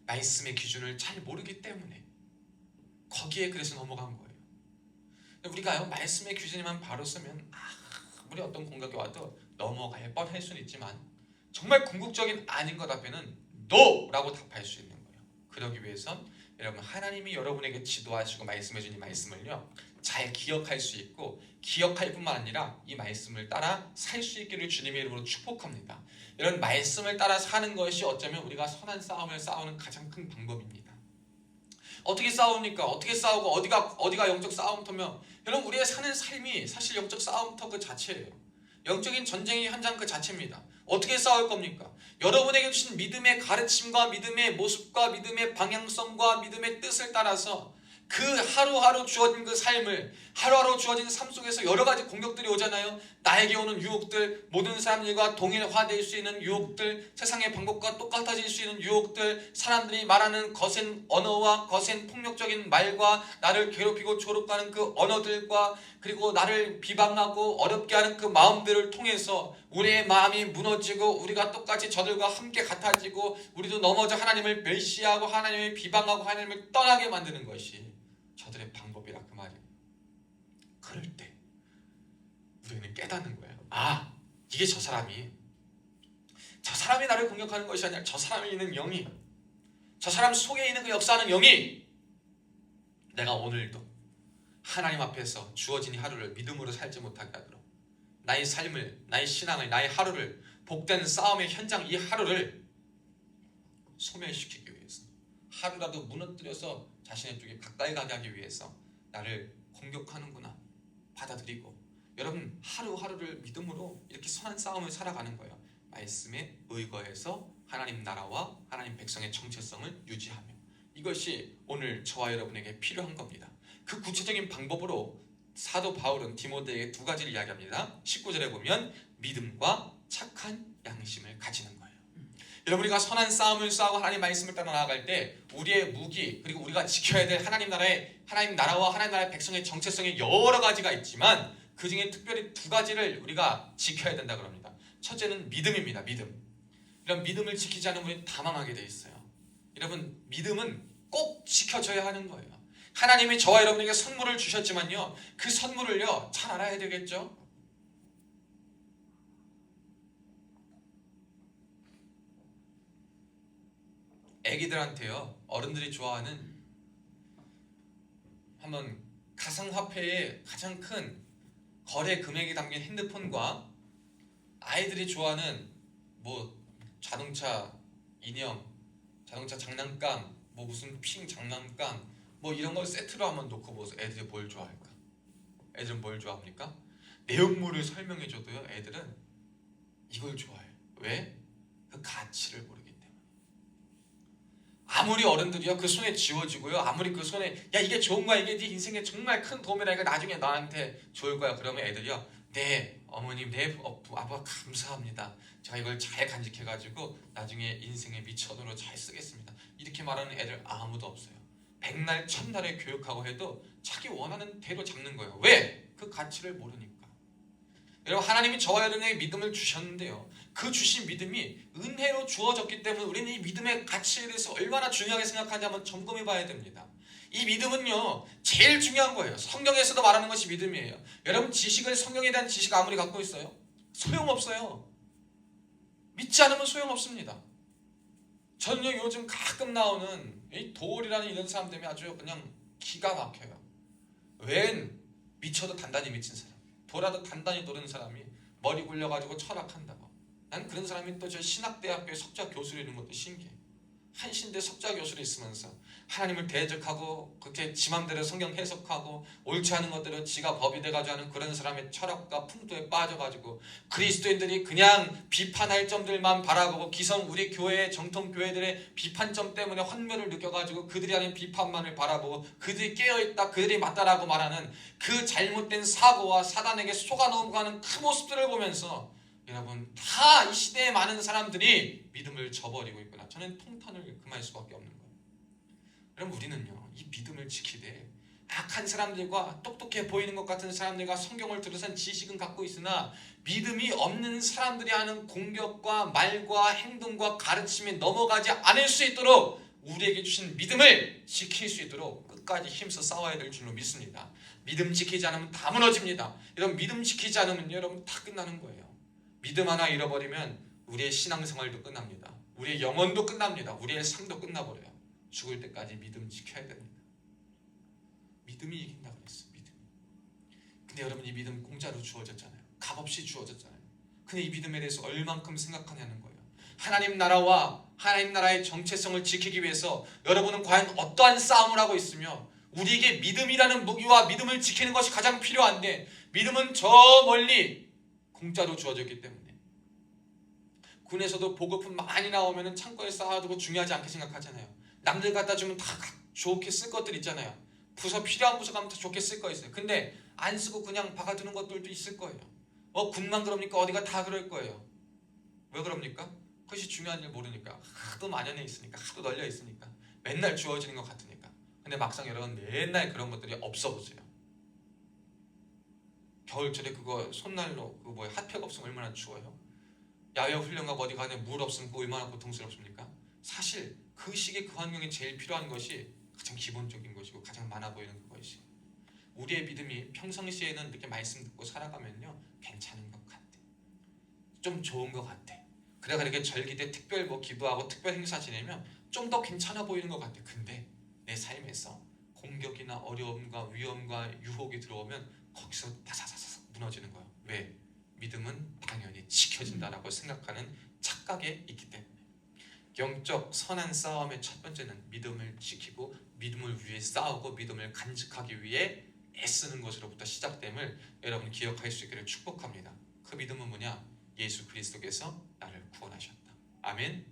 말씀의 기준을 잘 모르기 때문에 거기에 그래서 넘어간 거예요. 우리가요 말씀의 기준에만 바로 쓰면 아무리 어떤 공격이 와도 넘어갈 뻔할 수는 있지만 정말 궁극적인 아닌 것 앞에는 NO라고 답할 수 있는 거예요. 그러기 위해선 여러분 하나님이 여러분에게 지도하시고 말씀해 준 이 말씀을요 잘 기억할 수 있고, 기억할 뿐만 아니라 이 말씀을 따라 살 수 있기를 주님의 이름으로 축복합니다. 이런 말씀을 따라 사는 것이 어쩌면 우리가 선한 싸움을 싸우는 가장 큰 방법입니다. 어떻게 싸웁니까? 어떻게 싸우고 어디가 영적 싸움터며, 여러분 우리의 사는 삶이 사실 영적 싸움터 그 자체예요. 영적인 전쟁의 현장 그 자체입니다. 어떻게 싸울 겁니까? 여러분에게 주신 믿음의 가르침과 믿음의 모습과 믿음의 방향성과 믿음의 뜻을 따라서 그 하루하루 주어진 그 삶을, 하루하루 주어진 삶 속에서 여러 가지 공격들이 오잖아요. 나에게 오는 유혹들, 모든 사람들과 동일화될 수 있는 유혹들, 세상의 방법과 똑같아질 수 있는 유혹들, 사람들이 말하는 거센 언어와 거센 폭력적인 말과 나를 괴롭히고 조롱하는 그 언어들과, 그리고 나를 비방하고 어렵게 하는 그 마음들을 통해서 우리의 마음이 무너지고 우리가 똑같이 저들과 함께 같아지고 우리도 넘어져 하나님을 멸시하고 하나님을 비방하고 하나님을 떠나게 만드는 것이 저들의 방법이라 그 말이에요. 그럴 때 우리는 깨닫는 거예요. 아, 이게 저 사람이 나를 공격하는 것이 아니라 저 사람에 있는 영이, 저 사람 속에 있는 그 역사하는 영이 내가 오늘도 하나님 앞에서 주어진 이 하루를 믿음으로 살지 못하게 하도록, 나의 삶을, 나의 신앙을, 나의 하루를, 복된 싸움의 현장 이 하루를 소멸시키기 위해서, 하루라도 무너뜨려서 자신의 쪽에 가까이 가게 하기 위해서 나를 공격하는구나 받아들이고, 여러분 하루하루를 믿음으로 이렇게 선한 싸움을 살아가는 거예요. 말씀에 의거해서 하나님 나라와 하나님 백성의 정체성을 유지하며, 이것이 오늘 저와 여러분에게 필요한 겁니다. 그 구체적인 방법으로 사도 바울은 디모데에게 두 가지를 이야기합니다. 19절에 보면 믿음과 착한 양심을 가지는 거예요. 여러분 우리가 선한 싸움을 싸우고 하나님 말씀을 따라 나아갈 때 우리의 무기, 그리고 우리가 지켜야 될 하나님 나라와 하나님 나라의 백성의 정체성이 여러 가지가 있지만 그 중에 특별히 두 가지를 우리가 지켜야 된다 그럽니다. 첫째는 믿음입니다. 믿음. 이런 믿음을 지키지 않으면 우리는 다 망하게 돼 있어요. 여러분 믿음은 꼭 지켜져야 하는 거예요. 하나님이 저와 여러분에게 선물을 주셨지만요, 그 선물을요 잘 알아야 되겠죠. 애기들한테요 어른들이 좋아하는, 한번 가상화폐의 가장 큰 거래 금액이 담긴 핸드폰과 아이들이 좋아하는 뭐 자동차 인형, 자동차 장난감, 뭐 무슨 핑 장난감, 뭐 이런 걸 세트로 한번 놓고 보세요. 애들이 뭘 좋아할까? 애들은 뭘 좋아합니까? 내용물을 설명해줘도요 애들은 이걸 좋아해요. 왜? 그 가치를 모르기 때문에. 아무리 어른들이요 그 손에 쥐어주고요, 아무리 그 손에 야 이게 좋은 거야, 이게 네 인생에 정말 큰 도움이라, 이거 나중에 나한테 좋을 거야, 그러면 애들이요 네 어머님, 네 아빠 감사합니다, 제가 이걸 잘 간직해가지고 나중에 인생의 미천으로 잘 쓰겠습니다, 이렇게 말하는 애들 아무도 없어요. 백날 천날에 교육하고 해도 자기 원하는 대로 잡는 거예요. 왜? 그 가치를 모르니까. 여러분 하나님이 저와 여러분에게 믿음을 주셨는데요, 그 주신 믿음이 은혜로 주어졌기 때문에 우리는 이 믿음의 가치에 대해서 얼마나 중요하게 생각하는지 한번 점검해 봐야 됩니다. 이 믿음은요 제일 중요한 거예요. 성경에서도 말하는 것이 믿음이에요. 여러분 성경에 대한 지식 아무리 갖고 있어요? 소용없어요. 믿지 않으면 소용없습니다. 저는요 요즘 가끔 나오는 이 도올이라는 이런 사람 때문에 아주 그냥 기가 막혀요. 웬 미쳐도 단단히 미친 사람, 돌아도 단단히 도는 사람이 머리 굴려가지고 철학한다고. 난 그런 사람이 또 저 신학대학교에 석좌 교수로 있는 것도 신기해. 한신대 석좌 교수로 있으면서 하나님을 대적하고 그렇게 지 맘대로 성경 해석하고 옳지 않은 것대로 지가 법이 돼가지고 하는 그런 사람의 철학과 풍토에 빠져가지고 그리스도인들이 그냥 비판할 점들만 바라보고 기성 우리 교회 정통 교회들의 비판점 때문에 환멸을 느껴가지고 그들이 하는 비판만을 바라보고 그들이 깨어있다 그들이 맞다라고 말하는 그 잘못된 사고와 사단에게 속아 넘어가는 그 모습들을 보면서 여러분 다 이 시대의 많은 사람들이 믿음을 저버리고 있구나. 저는 통탄을 금할 수밖에 없는 거예요. 여러분 우리는요 이 믿음을 지키되 악한 사람들과 똑똑해 보이는 것 같은 사람들과 성경을 들어선 지식은 갖고 있으나 믿음이 없는 사람들이 하는 공격과 말과 행동과 가르침에 넘어가지 않을 수 있도록 우리에게 주신 믿음을 지킬 수 있도록 끝까지 힘써 싸워야 될 줄로 믿습니다. 믿음 지키지 않으면 다 무너집니다. 여러분 믿음 지키지 않으면 여러분 다 끝나는 거예요. 믿음 하나 잃어버리면 우리의 신앙생활도 끝납니다. 우리의 영혼도 끝납니다. 우리의 삶도 끝나버려요. 죽을 때까지 믿음 지켜야 됩니다. 믿음이 이긴다 그랬어. 믿음. 근데 여러분 이 믿음 공짜로 주어졌잖아요. 값없이 주어졌잖아요. 근데 이 믿음에 대해서 얼만큼 생각하냐는 거예요. 하나님 나라와 하나님 나라의 정체성을 지키기 위해서 여러분은 과연 어떠한 싸움을 하고 있으며 우리에게 믿음이라는 무기와 믿음을 지키는 것이 가장 필요한데 믿음은 저 멀리 공짜로 주어졌기 때문에 군에서도 보급품 많이 나오면 창고에 쌓아두고 중요하지 않게 생각하잖아요. 남들 갖다 주면 다 좋게 쓸 것들 있잖아요. 부서 필요한 부서 가면 다 좋게 쓸 거 있어요. 근데 안 쓰고 그냥 박아두는 것들도 있을 거예요. 군만 그럽니까? 어디가 다 그럴 거예요. 왜 그럽니까? 그것이 중요한 줄 모르니까. 하도 만연해 있으니까, 하도 널려 있으니까, 맨날 주어지는 것 같으니까. 근데 막상 여러분 맨날 그런 것들이 없어 보세요. 겨울철에 그거 손난로 핫팩 없으면 얼마나 추워요? 야외 훈련 가고 어디 가는데 물 없으면 그거 얼마나 고통스럽습니까? 사실 그 시기에 그 환경에 제일 필요한 것이 가장 기본적인 것이고 가장 많아 보이는 그것이 우리의 믿음이 평상시에는 이렇게 말씀 듣고 살아가면요 괜찮은 것 같아. 좀 좋은 것 같아. 그래가 이렇게 절기때 특별 기도하고 특별 행사 지내면 좀 더 괜찮아 보이는 것 같아. 근데 내 삶에서 공격이나 어려움과 위험과 유혹이 들어오면 거기서 다사사사 무너지는 거예요. 왜? 믿음은 당연히 지켜진다라고 생각하는 착각에 있기 때문에 영적 선한 싸움의 첫 번째는 믿음을 지키고 믿음을 위해 싸우고 믿음을 간직하기 위해 애쓰는 것으로부터 시작됨을 여러분 기억할 수 있기를 축복합니다. 그 믿음은 뭐냐? 예수 그리스도께서 나를 구원하셨다. 아멘.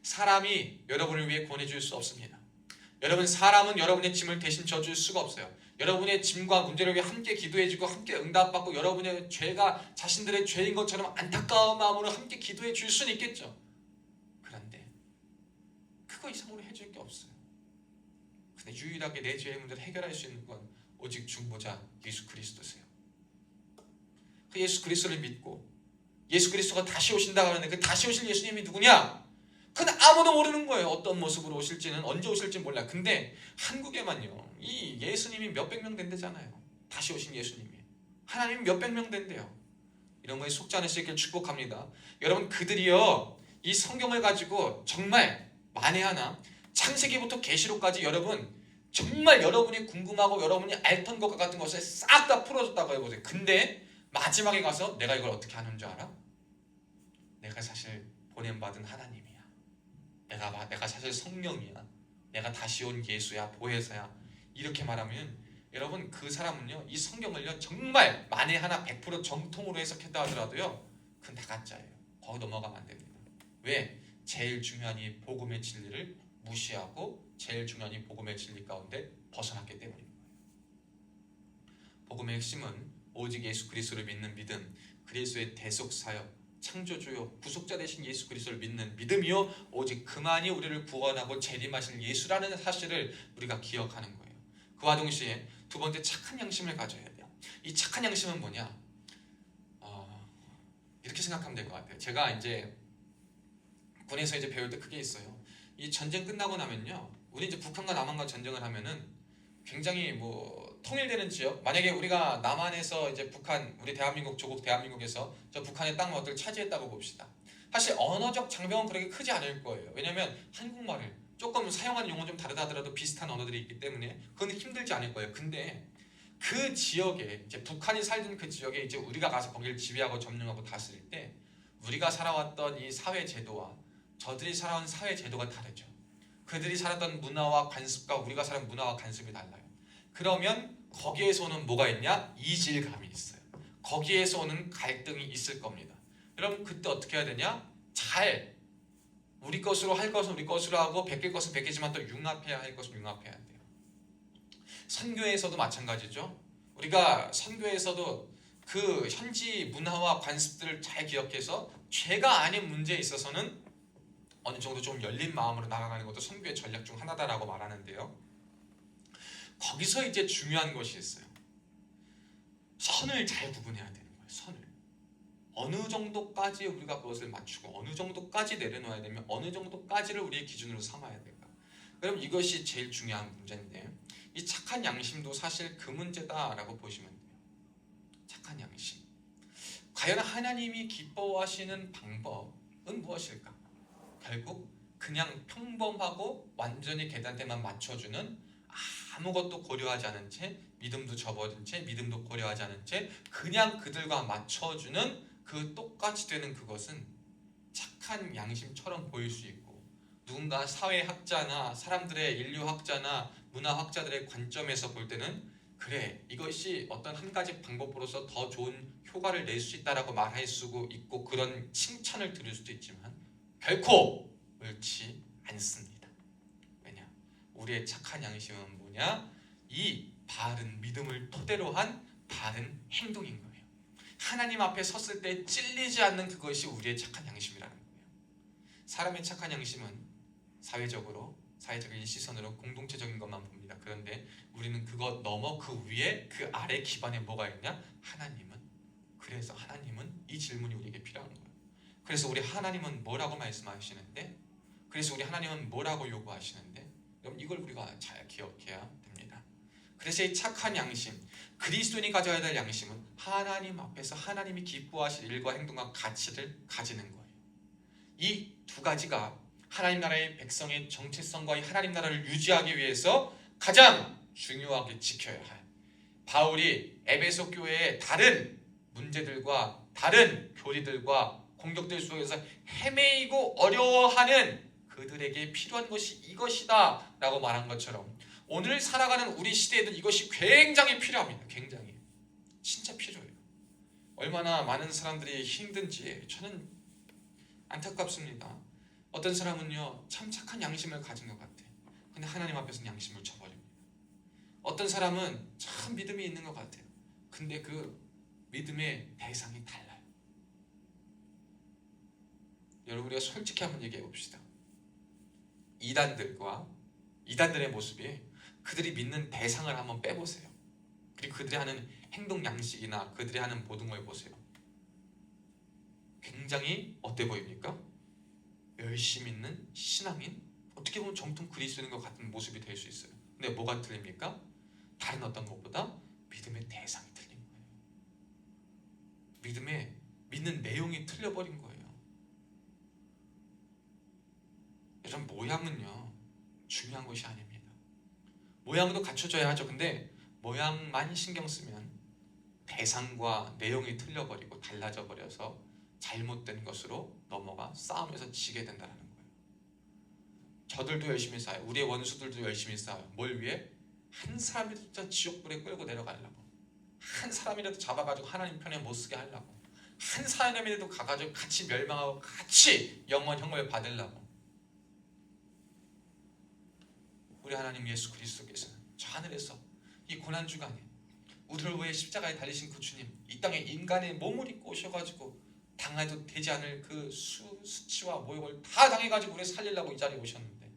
사람이 여러분을 위해 구원해 줄 수 없습니다. 여러분 사람은 여러분의 짐을 대신 져줄 수가 없어요. 여러분의 짐과 문제를 위해 함께 기도해주고 함께 응답받고 여러분의 죄가 자신들의 죄인 것처럼 안타까운 마음으로 함께 기도해 줄 수는 있겠죠. 그런데 그거 이상으로 해줄 게 없어요. 근데 유일하게 내 죄의 문제를 해결할 수 있는 건 오직 중보자 예수 그리스도세요. 그 예수 그리스도를 믿고 예수 그리스도가 다시 오신다고 하는데 그 다시 오실 예수님이 누구냐? 그건 아무도 모르는 거예요. 어떤 모습으로 오실지는 언제 오실지 몰라. 근데 한국에만요 이 예수님이 몇백 명 된대잖아요. 다시 오신 예수님이 하나님이 몇백 명 된대요. 이런 거에 속지 않으시길 축복합니다. 여러분 그들이요 이 성경을 가지고 정말 만에 하나 창세기부터 계시록까지 여러분 정말 여러분이 궁금하고 여러분이 알던 것과 같은 것을 싹 다 풀어줬다고 해보세요. 근데 마지막에 가서 내가 이걸 어떻게 하는 줄 알아? 내가 사실 보냄받은 하나님이야. 내가 사실 성령이야. 내가 다시 온 예수야, 보혜사야. 이렇게 말하면 여러분 그 사람은요 이 성경을요 정말 만에 하나 100% 정통으로 해석했다 하더라도요 그건 다 가짜예요. 거기 넘어가면 안 됩니다. 왜? 제일 중요한 이 복음의 진리를 무시하고 제일 중요한 이 복음의 진리 가운데 벗어났기 때문입니다. 복음의 핵심은 오직 예수 그리스도를 믿는 믿음, 그리스도의 대속사역, 창조주요 구속자 되신 예수 그리스도를 믿는 믿음이요 오직 그만이 우리를 구원하고 재림하실 예수라는 사실을 우리가 기억하는 거예요. 그와 동시에 두 번째 착한 양심을 가져야 돼요. 이 착한 양심은 뭐냐? 이렇게 생각하면 될 것 같아요. 제가 이제 군에서 이제 배울 때 그게 있어요. 이 전쟁 끝나고 나면요 우리 이제 북한과 남한과 전쟁을 하면은 굉장히 통일되는 지역, 만약에 우리가 남한에서 이제 북한, 우리 대한민국, 조국 대한민국에서 저 북한의 땅을 어떻게 차지했다고 봅시다. 사실 언어적 장벽은 그렇게 크지 않을 거예요. 왜냐하면 한국말을 조금 사용하는 용어 좀 다르다 하더라도 비슷한 언어들이 있기 때문에 그건 힘들지 않을 거예요. 근데 그 지역에 이제 북한이 살던 그 지역에 이제 우리가 가서 거기를 지배하고 점령하고 다스릴 때 우리가 살아왔던 이 사회 제도와 저들이 살아온 사회 제도가 다르죠. 그들이 살았던 문화와 관습과 우리가 사는 문화와 관습이 달라요. 그러면 거기에서 오는 뭐가 있냐? 이질감이 있어요. 거기에서 오는 갈등이 있을 겁니다. 여러분 그때 어떻게 해야 되냐? 잘 우리 것으로 할 것은 우리 것으로 하고 베낄 것은 베끼지만 또 융합해야 할 것은 융합해야 돼요. 선교에서도 마찬가지죠. 우리가 선교에서도 그 현지 문화와 관습들을 잘 기억해서 죄가 아닌 문제에 있어서는 어느 정도 좀 열린 마음으로 나아가는 것도 선교의 전략 중 하나다라고 말하는데요. 거기서 이제 중요한 것이 있어요. 선을 잘 구분해야 되는 거예요. 선을. 어느 정도까지 우리가 그것을 맞추고 어느 정도까지 내려놓아야 되면 어느 정도까지를 우리의 기준으로 삼아야 될까. 그럼 이것이 제일 중요한 문제인데 이 착한 양심도 사실 그 문제다라고 보시면 돼요. 착한 양심. 과연 하나님이 기뻐하시는 방법은 무엇일까? 결국 그냥 평범하고 완전히 걔들한테만 맞춰주는 아무것도 고려하지 않은 채 믿음도 접어든 채 믿음도 고려하지 않은 채 그냥 그들과 맞춰주는 그 똑같이 되는 그것은 착한 양심처럼 보일 수 있고 누군가 사회학자나 사람들의 인류학자나 문화학자들의 관점에서 볼 때는 그래 이것이 어떤 한 가지 방법으로서 더 좋은 효과를 낼 수 있다라고 말할 수 있고 그런 칭찬을 들을 수도 있지만 결코 옳지 않습니다. 왜냐? 우리의 착한 양심은 뭐냐? 이 바른 믿음을 토대로 한 바른 행동인 거예요. 하나님 앞에 섰을 때 찔리지 않는 그것이 우리의 착한 양심이라는 거예요. 사람의 착한 양심은 사회적인 시선으로 공동체적인 것만 봅니다. 그런데 우리는 그것 넘어 그 위에 그 아래 기반에 뭐가 있냐? 그래서 하나님은 이 질문이 우리에게 필요한 거예요. 그래서 우리 하나님은 뭐라고 말씀하시는데? 그래서 우리 하나님은 뭐라고 요구하시는데? 그럼 이걸 우리가 잘 기억해야 됩니다. 그래서 이 착한 양심, 그리스도인이 가져야 될 양심은 하나님 앞에서 하나님이 기뻐하실 일과 행동과 가치를 가지는 거예요. 이 두 가지가 하나님 나라의 백성의 정체성과 이 하나님 나라를 유지하기 위해서 가장 중요하게 지켜야 할 바울이 에베소 교회의 다른 문제들과 다른 교리들과 공격들 속에서 헤매이고 어려워하는 그들에게 필요한 것이 이것이다 라고 말한 것처럼 오늘 살아가는 우리 시대에도 이것이 굉장히 필요합니다. 굉장히 진짜 필요해요. 얼마나 많은 사람들이 힘든지 저는 안타깝습니다. 어떤 사람은요 참 착한 양심을 가진 것 같아. 근데 하나님 앞에서는 양심을 저버립니다. 어떤 사람은 참 믿음이 있는 것 같아요. 근데 그 믿음의 대상이 달라요. 여러분 우리가 솔직히 한번 얘기해 봅시다. 이단들의 모습이 그들이 믿는 대상을 한번 빼보세요. 그리고 그들이 하는 행동 양식이나 그들이 하는 모든 걸 보세요. 굉장히 어때 보입니까? 열심히 있는 신앙인? 어떻게 보면 정통 그리스도인과 같은 모습이 될 수 있어요. 근데 뭐가 틀립니까? 다른 어떤 것보다 믿음의 대상이 틀린 거예요. 믿는 내용이 틀려버린 거예요. 여러분 모양은요 중요한 것이 아닙니다. 모양도 갖춰져야 하죠. 근데 모양만 신경 쓰면 대상과 내용이 틀려버리고 달라져 버려서 잘못된 것으로 넘어가 싸움에서 지게 된다는 거예요. 저들도 열심히 싸워요. 우리의 원수들도 열심히 싸워요. 뭘 위해? 한 사람이라도 지옥불에 끌고 내려가려고. 한 사람이라도 잡아가지고 하나님 편에 못 쓰게 하려고. 한 사람이라도 가가지고 같이 멸망하고 같이 영원형을 받으려고. 우리 하나님 예수 그리스도께서는 저 하늘에서 이 고난주간에 우리를 위해 십자가에 달리신 그 주님, 이 땅에 인간의 몸을 입고 오셔가지고 당해도 되지 않을 그 수치와 모욕을 다 당해가지고 우리 살리려고 이 자리에 오셨는데,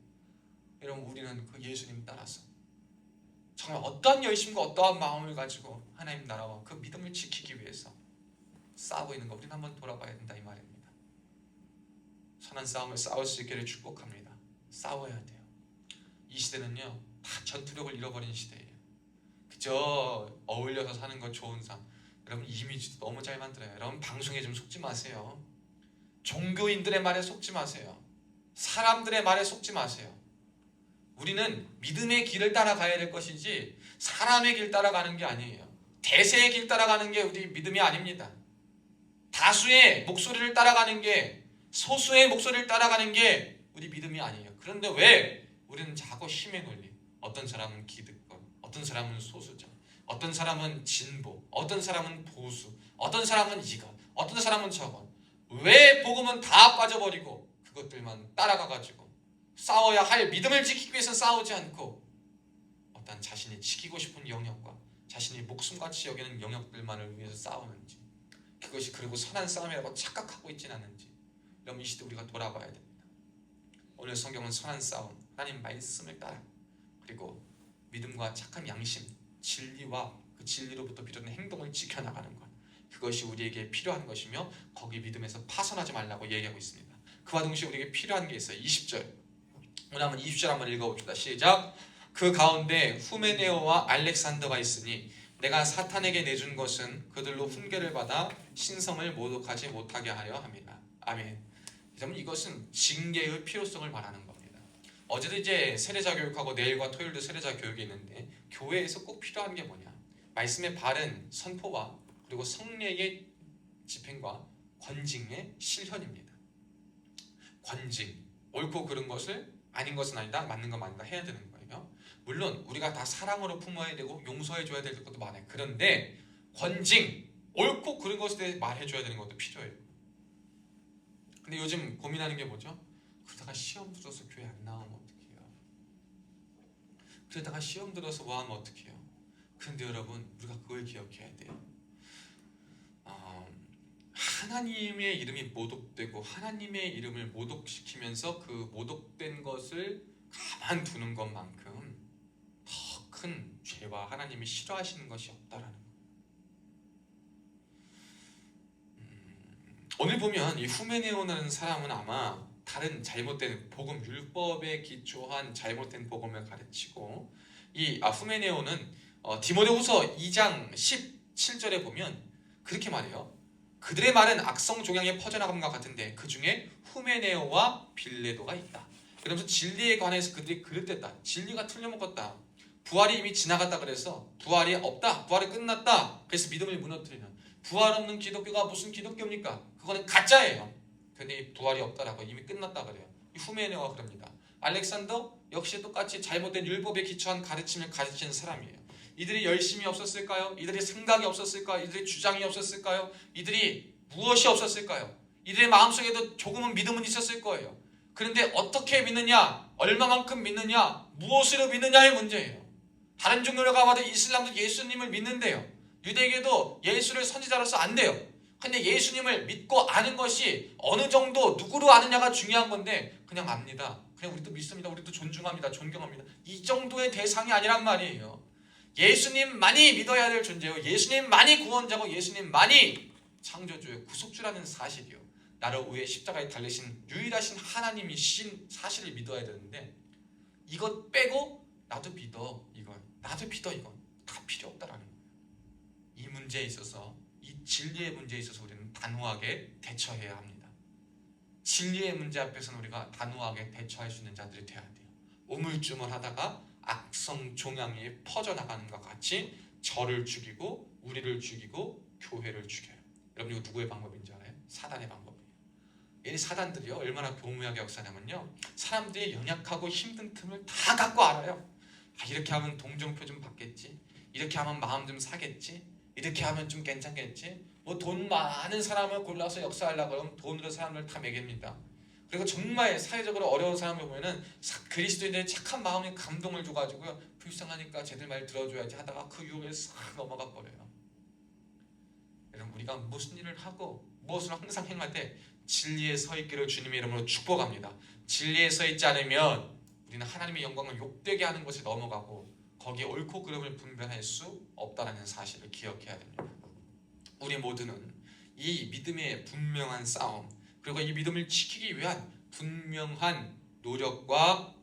여러분 우리는 그 예수님 따라서 정말 어떠한 열심과 어떠한 마음을 가지고 하나님 나라와 그 믿음을 지키기 위해서 싸우고 있는 거 우리는 한번 돌아봐야 된다 이 말입니다. 선한 싸움을 싸울 수 있기를 축복합니다. 싸워야 돼요. 이 시대는요 다 전투력을 잃어버린 시대예요. 그저 어울려서 사는 건 좋은 삶. 여러분 이미지도 너무 잘 만들어요. 여러분 방송에 좀 속지 마세요. 종교인들의 말에 속지 마세요. 사람들의 말에 속지 마세요. 우리는 믿음의 길을 따라가야 될 것이지 사람의 길 따라가는 게 아니에요. 대세의 길 따라가는 게 우리 믿음이 아닙니다. 다수의 목소리를 따라가는 게, 소수의 목소리를 따라가는 게 우리 믿음이 아니에요. 그런데 왜 우리는 자꾸 힘의 논리. 어떤 사람은 기득권, 어떤 사람은 소수자, 어떤 사람은 진보, 어떤 사람은 보수, 어떤 사람은 이것, 어떤 사람은 저것. 왜 복음은 다 빠져버리고 그것들만 따라가가지고 싸워야 할 믿음을 지키기 위해서 싸우지 않고 어떤 자신이 지키고 싶은 영역과 자신이 목숨같이 여기는 영역들만을 위해서 싸우는지, 그것이 그리고 선한 싸움이라고 착각하고 있지는 않은지, 여러분 이 시대 우리가 돌아봐야 됩니다. 오늘 성경은 선한 싸움, 하나님 말씀을 따라, 그리고 믿음과 착한 양심, 진리와 그 진리로부터 비롯된 행동을 지켜나가는 것, 그것이 우리에게 필요한 것이며 거기 믿음에서 파선하지 말라고 얘기하고 있습니다. 그와 동시에 우리에게 필요한 게 있어요. 20절. 오늘 한번 20절 한번 읽어봅시다. 시작. 그 가운데 후메네오와 알렉산더가 있으니 내가 사탄에게 내준 것은 그들로 훈계를 받아 신성을 모독하지 못하게 하려 함이라. 아멘. 여러분 이것은 징계의 필요성을 말하는 겁니다. 어제도 이제 세례자 교육하고 내일과 토요일도 세례자 교육이 있는데 교회에서 꼭 필요한 게 뭐냐? 말씀의 바른 선포와 그리고 성례의 집행과 권징의 실현입니다. 권징, 옳고 그른 것을 아닌 것은 아니다, 맞는 건 맞다 해야 되는 거예요. 물론 우리가 다 사랑으로 품어야 되고 용서해 줘야 될 것도 많아요. 그런데 권징, 옳고 그른 것에 대해 말해 줘야 되는 것도 필요해요. 근데 요즘 고민하는 게 뭐죠? 그러다가 시험 들어서 교회 안 나오면 어떡해요? 그러다가 시험 들어서 뭐 하면 어떡해요? 근데 여러분 우리가 그걸 기억해야 돼요. 하나님의 이름이 모독되고 하나님의 이름을 모독시키면서 그 모독된 것을 가만두는 것만큼 더 큰 죄와 하나님이 싫어하시는 것이 없다라는 거예요. 오늘 보면 이 후메네오라는 사람은 아마 다른 잘못된 복음, 율법에 기초한 잘못된 복음을 가르치고, 이 후메네오는 디모데후서 2장 17절에 보면 그렇게 말해요. 그들의 말은 악성 종양에 퍼져나감과 같은데 그 중에 후메네오와 빌레도가 있다. 그러면서 진리에 관해서 그들이 그릇됐다. 진리가 틀려먹었다. 부활이 이미 지나갔다 그래서 부활이 없다. 부활이 끝났다. 그래서 믿음을 무너뜨리는, 부활 없는 기독교가 무슨 기독교입니까? 그거는 가짜예요. 근데 부활이 없다라고 이미 끝났다 그래요. 후메네오가 그럽니다. 알렉산더 역시 똑같이 잘못된 율법에 기초한 가르침을 가르치는 사람이에요. 이들이 열심이 없었을까요? 이들이 생각이 없었을까요? 이들이 주장이 없었을까요? 이들이 무엇이 없었을까요? 이들의 마음속에도 조금은 믿음은 있었을 거예요. 그런데 어떻게 믿느냐? 얼마만큼 믿느냐? 무엇으로 믿느냐의 문제예요. 다른 종교를 가봐도 이슬람도 예수님을 믿는데요. 유대계도 예수를 선지자로서 안돼요. 근데 예수님을 믿고 아는 것이 어느 정도 누구로 아느냐가 중요한 건데 그냥 압니다. 그냥 우리도 믿습니다. 우리도 존중합니다. 존경합니다. 이 정도의 대상이 아니란 말이에요. 예수님만이 믿어야 될 존재요. 예수님만이 구원자고 예수님만이 창조주요, 구속주라는 사실이요. 나를 위해 십자가에 달리신 유일하신 하나님이신 사실을 믿어야 되는데 이것 빼고 나도 믿어 이건, 나도 믿어 이건 다 필요 없다라는 거예요. 이 문제에 있어서, 이 진리의 문제에 있어서 우리는 단호하게 대처해야 합니다. 진리의 문제 앞에서는 우리가 단호하게 대처할 수 있는 자들이 돼야 돼요. 우물쭈물하다가 악성 종양이 퍼져나가는 것 같이 저를 죽이고 우리를 죽이고 교회를 죽여요. 여러분 이거 누구의 방법인지 알아요? 사단의 방법이에요. 이 사단들이요 얼마나 교묘하게 역사냐면요, 사람들이 연약하고 힘든 틈을 다 갖고 알아요. 이렇게 하면 동정표 좀 받겠지, 이렇게 하면 마음 좀 사겠지, 이렇게 하면 좀 괜찮겠지, 뭐 돈 많은 사람을 골라서 역사하려고 하면 돈으로 사람을 다 매깁니다. 그리고 정말 사회적으로 어려운 사람을 보면은 그리스도인들의 착한 마음에 감동을 줘가지고요, 불쌍하니까 쟤들 말 들어줘야지 하다가 그 유혹에 싹 넘어가 버려요. 여러분 우리가 무슨 일을 하고 무엇을 항상 행할 때 진리에 서 있기를 주님의 이름으로 축복합니다. 진리에 서 있지 않으면 우리는 하나님의 영광을 욕되게 하는 것에 넘어가고 거기에 옳고 그름을 분별할 수 없다는 사실을 기억해야 됩니다. 우리 모두는 이 믿음의 분명한 싸움, 그리고 이 믿음을 지키기 위한 분명한 노력과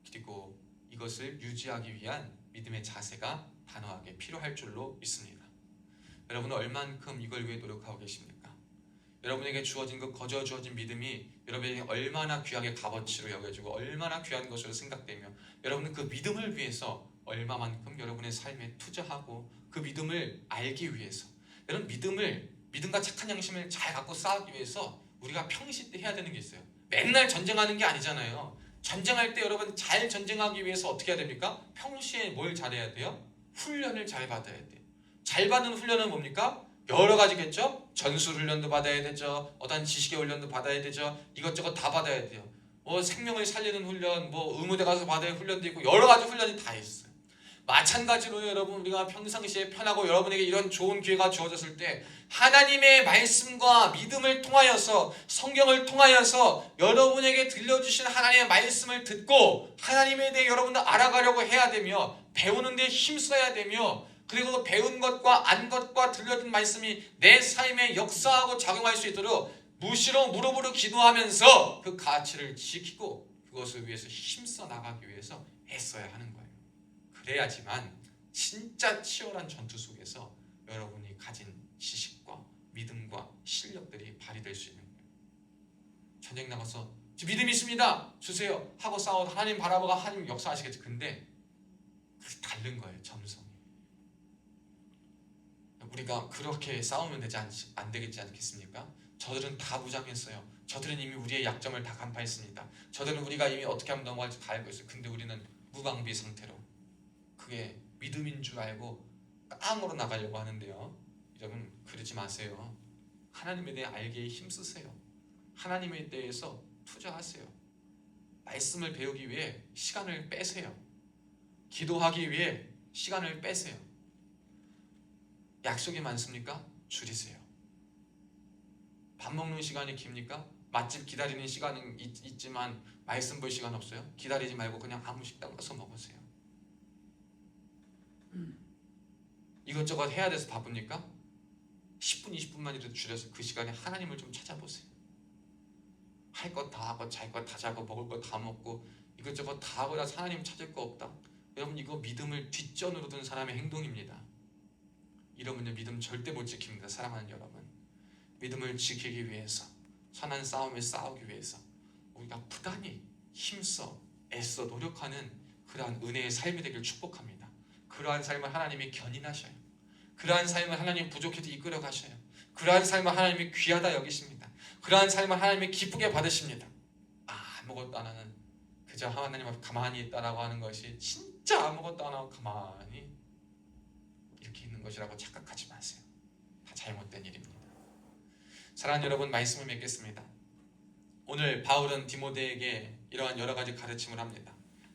그리고 이것을 유지하기 위한 믿음의 자세가 단호하게 필요할 줄로 믿습니다. 여러분은 얼만큼 이걸 위해 노력하고 계십니까? 여러분에게 주어진 그 거저 주어진 믿음이 여러분에게 얼마나 귀하게 값어치로 여겨지고 얼마나 귀한 것으로 생각되며 여러분은 그 믿음을 위해서 얼마만큼 여러분의 삶에 투자하고 그 믿음을 알기 위해서, 여러분 믿음과 착한 양심을 잘 갖고 싸우기 위해서 우리가 평시 때 해야 되는 게 있어요. 맨날 전쟁하는 게 아니잖아요. 전쟁할 때 여러분 잘 전쟁하기 위해서 어떻게 해야 됩니까? 평시에 뭘 잘해야 돼요? 훈련을 잘 받아야 돼요. 잘 받는 훈련은 뭡니까? 여러 가지겠죠? 전술 훈련도 받아야 되죠. 어떤 지식의 훈련도 받아야 되죠. 이것저것 다 받아야 돼요. 뭐 생명을 살리는 훈련, 뭐 의무대 가서 받아야 할 훈련도 있고 여러 가지 훈련이 다 있어요. 마찬가지로 여러분 우리가 평상시에 편하고 여러분에게 이런 좋은 기회가 주어졌을 때 하나님의 말씀과 믿음을 통하여서 성경을 통하여서 여러분에게 들려주신 하나님의 말씀을 듣고 하나님에 대해 여러분도 알아가려고 해야 되며 배우는 데 힘써야 되며 그리고 배운 것과 안 것과 들려준 말씀이 내 삶에 역사하고 작용할 수 있도록 무릎으로 기도하면서 그 가치를 지키고 그것을 위해서 힘써 나가기 위해서 애써야 하는 거예요. 그래야지만 진짜 치열한 전투 속에서 여러분이 가진 지식과 믿음과 실력들이 발휘될 수 있는 거예요. 전쟁 나가서 믿음 있습니다 주세요 하고 싸워도 하나님 바라보고 하나님 역사하시겠지. 근데 그게 다른 거예요. 점성이. 우리가 그렇게 싸우면 안 되겠지 않겠습니까? 저들은 다 무장했어요. 저들은 이미 우리의 약점을 다 간파했습니다. 저들은 우리가 이미 어떻게 하면 넘어갈지 다 알고 있어요. 근데 우리는 무방비 상태로 그게 믿음인 줄 알고 깡으로 나가려고 하는데요. 여러분 그러지 마세요. 하나님에 대해 알기에 힘쓰세요. 하나님에 대해서 투자하세요. 말씀을 배우기 위해 시간을 빼세요. 기도하기 위해 시간을 빼세요. 약속이 많습니까? 줄이세요. 밥 먹는 시간이 깁니까? 맛집 기다리는 시간은 있지만 말씀 볼 시간 없어요? 기다리지 말고 그냥 아무 식당 가서 먹으세요. 이것저것 해야 돼서 바쁩니까? 10분, 20분만이라도 줄여서 그 시간에 하나님을 좀 찾아보세요. 할 것 다 하고 잘 것 다 자고 먹을 것 다 먹고 이것저것 다 하고 나서 하나님 찾을 거 없다. 여러분 이거 믿음을 뒷전으로 둔 사람의 행동입니다. 이러면요 믿음 절대 못 지킵니다. 사랑하는 여러분, 믿음을 지키기 위해서 선한 싸움을 싸우기 위해서 우리가 부단히 힘써 애써 노력하는 그러한 은혜의 삶이 되길 축복합니다. 그러한 삶을 하나님이 견인하셔요. 그러한 삶을 하나님 부족해도 이끌어 가셔요. 그러한 삶을 하나님이 귀하다 여기십니다. 그러한 삶을 하나님이 기쁘게 받으십니다. 아무것도 안 하는 그저 하나님 앞에 가만히 있다라고 하는 것이 진짜 아무것도 안 하고 가만히 이렇게 있는 것이라고 착각하지 마세요. 다 잘못된 일입니다. 사랑하는 여러분, 말씀을 맺겠습니다. 오늘 바울은 디모데에게 이러한 여러 가지 가르침을 합니다.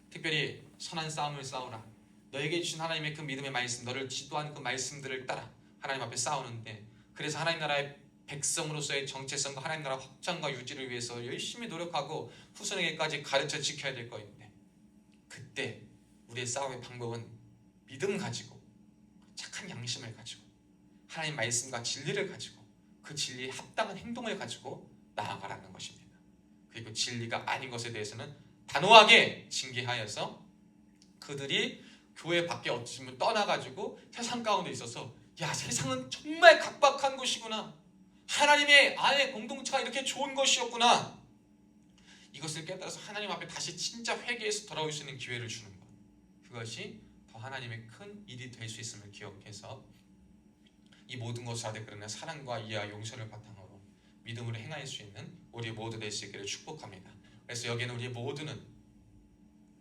특별히 선한 싸움을 싸우라. 너에게 주신 하나님의 그 믿음의 말씀, 너를 지도하는 그 말씀들을 따라 하나님 앞에 싸우는데, 그래서 하나님 나라의 백성으로서의 정체성과 하나님 나라 확장과 유지를 위해서 열심히 노력하고 후손에게까지 가르쳐 지켜야 될 것인데, 그때 우리의 싸움의 방법은 믿음 가지고 착한 양심을 가지고 하나님 말씀과 진리를 가지고 그 진리에 합당한 행동을 가지고 나아가라는 것입니다. 그리고 진리가 아닌 것에 대해서는 단호하게 징계하여서 그들이 교회 밖에 어쩌면 떠나가지고 세상 가운데 있어서 야, 세상은 정말 각박한 곳이구나, 하나님의 안에 공동체가 이렇게 좋은 것이었구나, 이것을 깨달아서 하나님 앞에 다시 진짜 회개해서 돌아올 수 있는 기회를 주는 것, 그것이 더 하나님의 큰 일이 될 수 있음을 기억해서 이 모든 것을 하되 그러나 사랑과 이해와 용서를 바탕으로 믿음으로 행할 수 있는 우리 모두 될 수 있기를 축복합니다. 그래서 여기에는 우리 모두는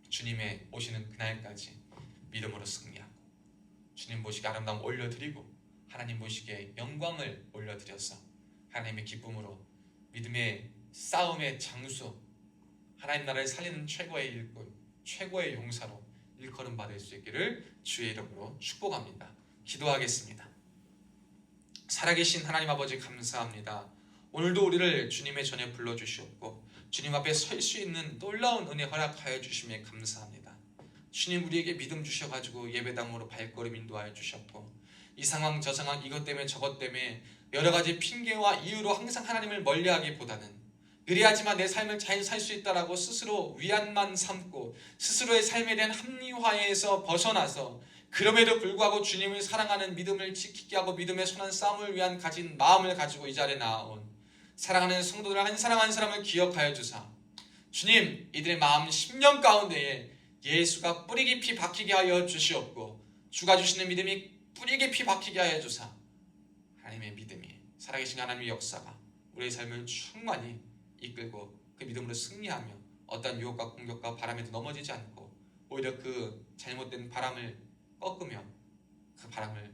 주님의 오시는 그날까지 믿음으로 승리하고 주님 보시기에 아름다움 올려드리고 하나님 보시기에 영광을 올려드려서 하나님의 기쁨으로 믿음의 싸움의 장수, 하나님 나라를 살리는 최고의 일꾼, 최고의 용사로 일컬음 받을 수 있기를 주의 이름으로 축복합니다. 기도하겠습니다. 살아계신 하나님 아버지, 감사합니다. 오늘도 우리를 주님의 전에 불러주시옵고 주님 앞에 설 수 있는 놀라운 은혜 허락하여 주심에 감사합니다. 주님, 우리에게 믿음 주셔가지고 예배당으로 발걸음 인도하여 주셨고 이 상황 저 상황 이것 때문에 저것 때문에 여러 가지 핑계와 이유로 항상 하나님을 멀리하기보다는 의리하지만 내 삶을 잘 살 수 있다라고 스스로 위안만 삼고 스스로의 삶에 대한 합리화에서 벗어나서 그럼에도 불구하고 주님을 사랑하는 믿음을 지키게 하고 믿음의 선한 싸움을 위한 가진 마음을 가지고 이 자리에 나아온 사랑하는 성도들 한 사람 한 사람을 기억하여 주사 주님, 이들의 마음 심령 가운데에 예수가 뿌리 깊이 박히게 하여 주시옵고 주가 주시는 믿음이 뿌리 깊이 박히게 하여 주사 하나님의 믿음이 살아계신 하나님의 역사가 우리의 삶을 충만히 이끌고 그 믿음으로 승리하며 어떤 유혹과 공격과 바람에도 넘어지지 않고 오히려 그 잘못된 바람을 꺾으며 그 바람을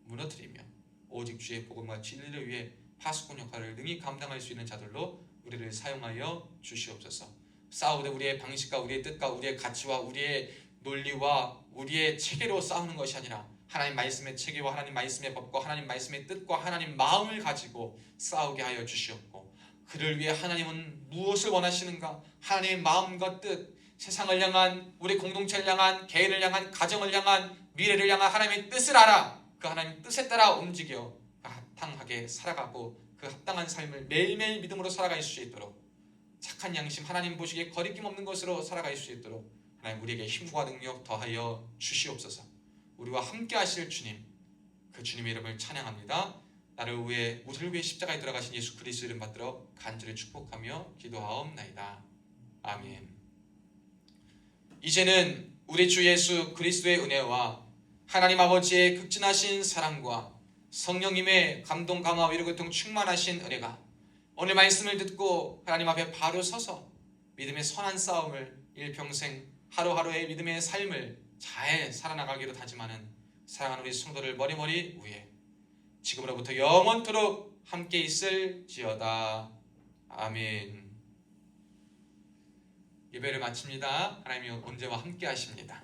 무너뜨리며 오직 주의 복음과 진리를 위해 파수꾼 역할을 능히 감당할 수 있는 자들로 우리를 사용하여 주시옵소서. 싸우되 우리의 방식과 우리의 뜻과 우리의 가치와 우리의 논리와 우리의 체계로 싸우는 것이 아니라 하나님 말씀의 체계와 하나님 말씀의 법과 하나님 말씀의 뜻과 하나님 마음을 가지고 싸우게 하여 주시옵고, 그를 위해 하나님은 무엇을 원하시는가, 하나님의 마음과 뜻, 세상을 향한, 우리 공동체를 향한, 개인을 향한, 가정을 향한, 미래를 향한 하나님의 뜻을 알아 그 하나님의 뜻에 따라 움직여 합당하게 살아가고 그 합당한 삶을 매일매일 믿음으로 살아갈 수 있도록, 착한 양심, 하나님 보시기에 거리낌 없는 것으로 살아갈 수 있도록 하나님 우리에게 힘과 능력 더하여 주시옵소서. 우리와 함께 하실 주님, 그 주님의 이름을 찬양합니다. 나를 위해, 우리를 위해 십자가에 들어가신 예수 그리스도 이름 받들어 간절히 축복하며 기도하옵나이다. 아멘. 이제는 우리 주 예수 그리스도의 은혜와 하나님 아버지의 극진하신 사랑과 성령님의 감동, 감화, 위로, 고통 충만하신 은혜가 오늘 말씀을 듣고 하나님 앞에 바로 서서 믿음의 선한 싸움을 일평생 하루하루의 믿음의 삶을 잘 살아나가기로 다짐하는 사랑하는 우리 성도들 머리머리 위에 지금으로부터 영원토록 함께 있을지어다. 아멘. 예배를 마칩니다. 하나님이 언제와 함께 하십니다.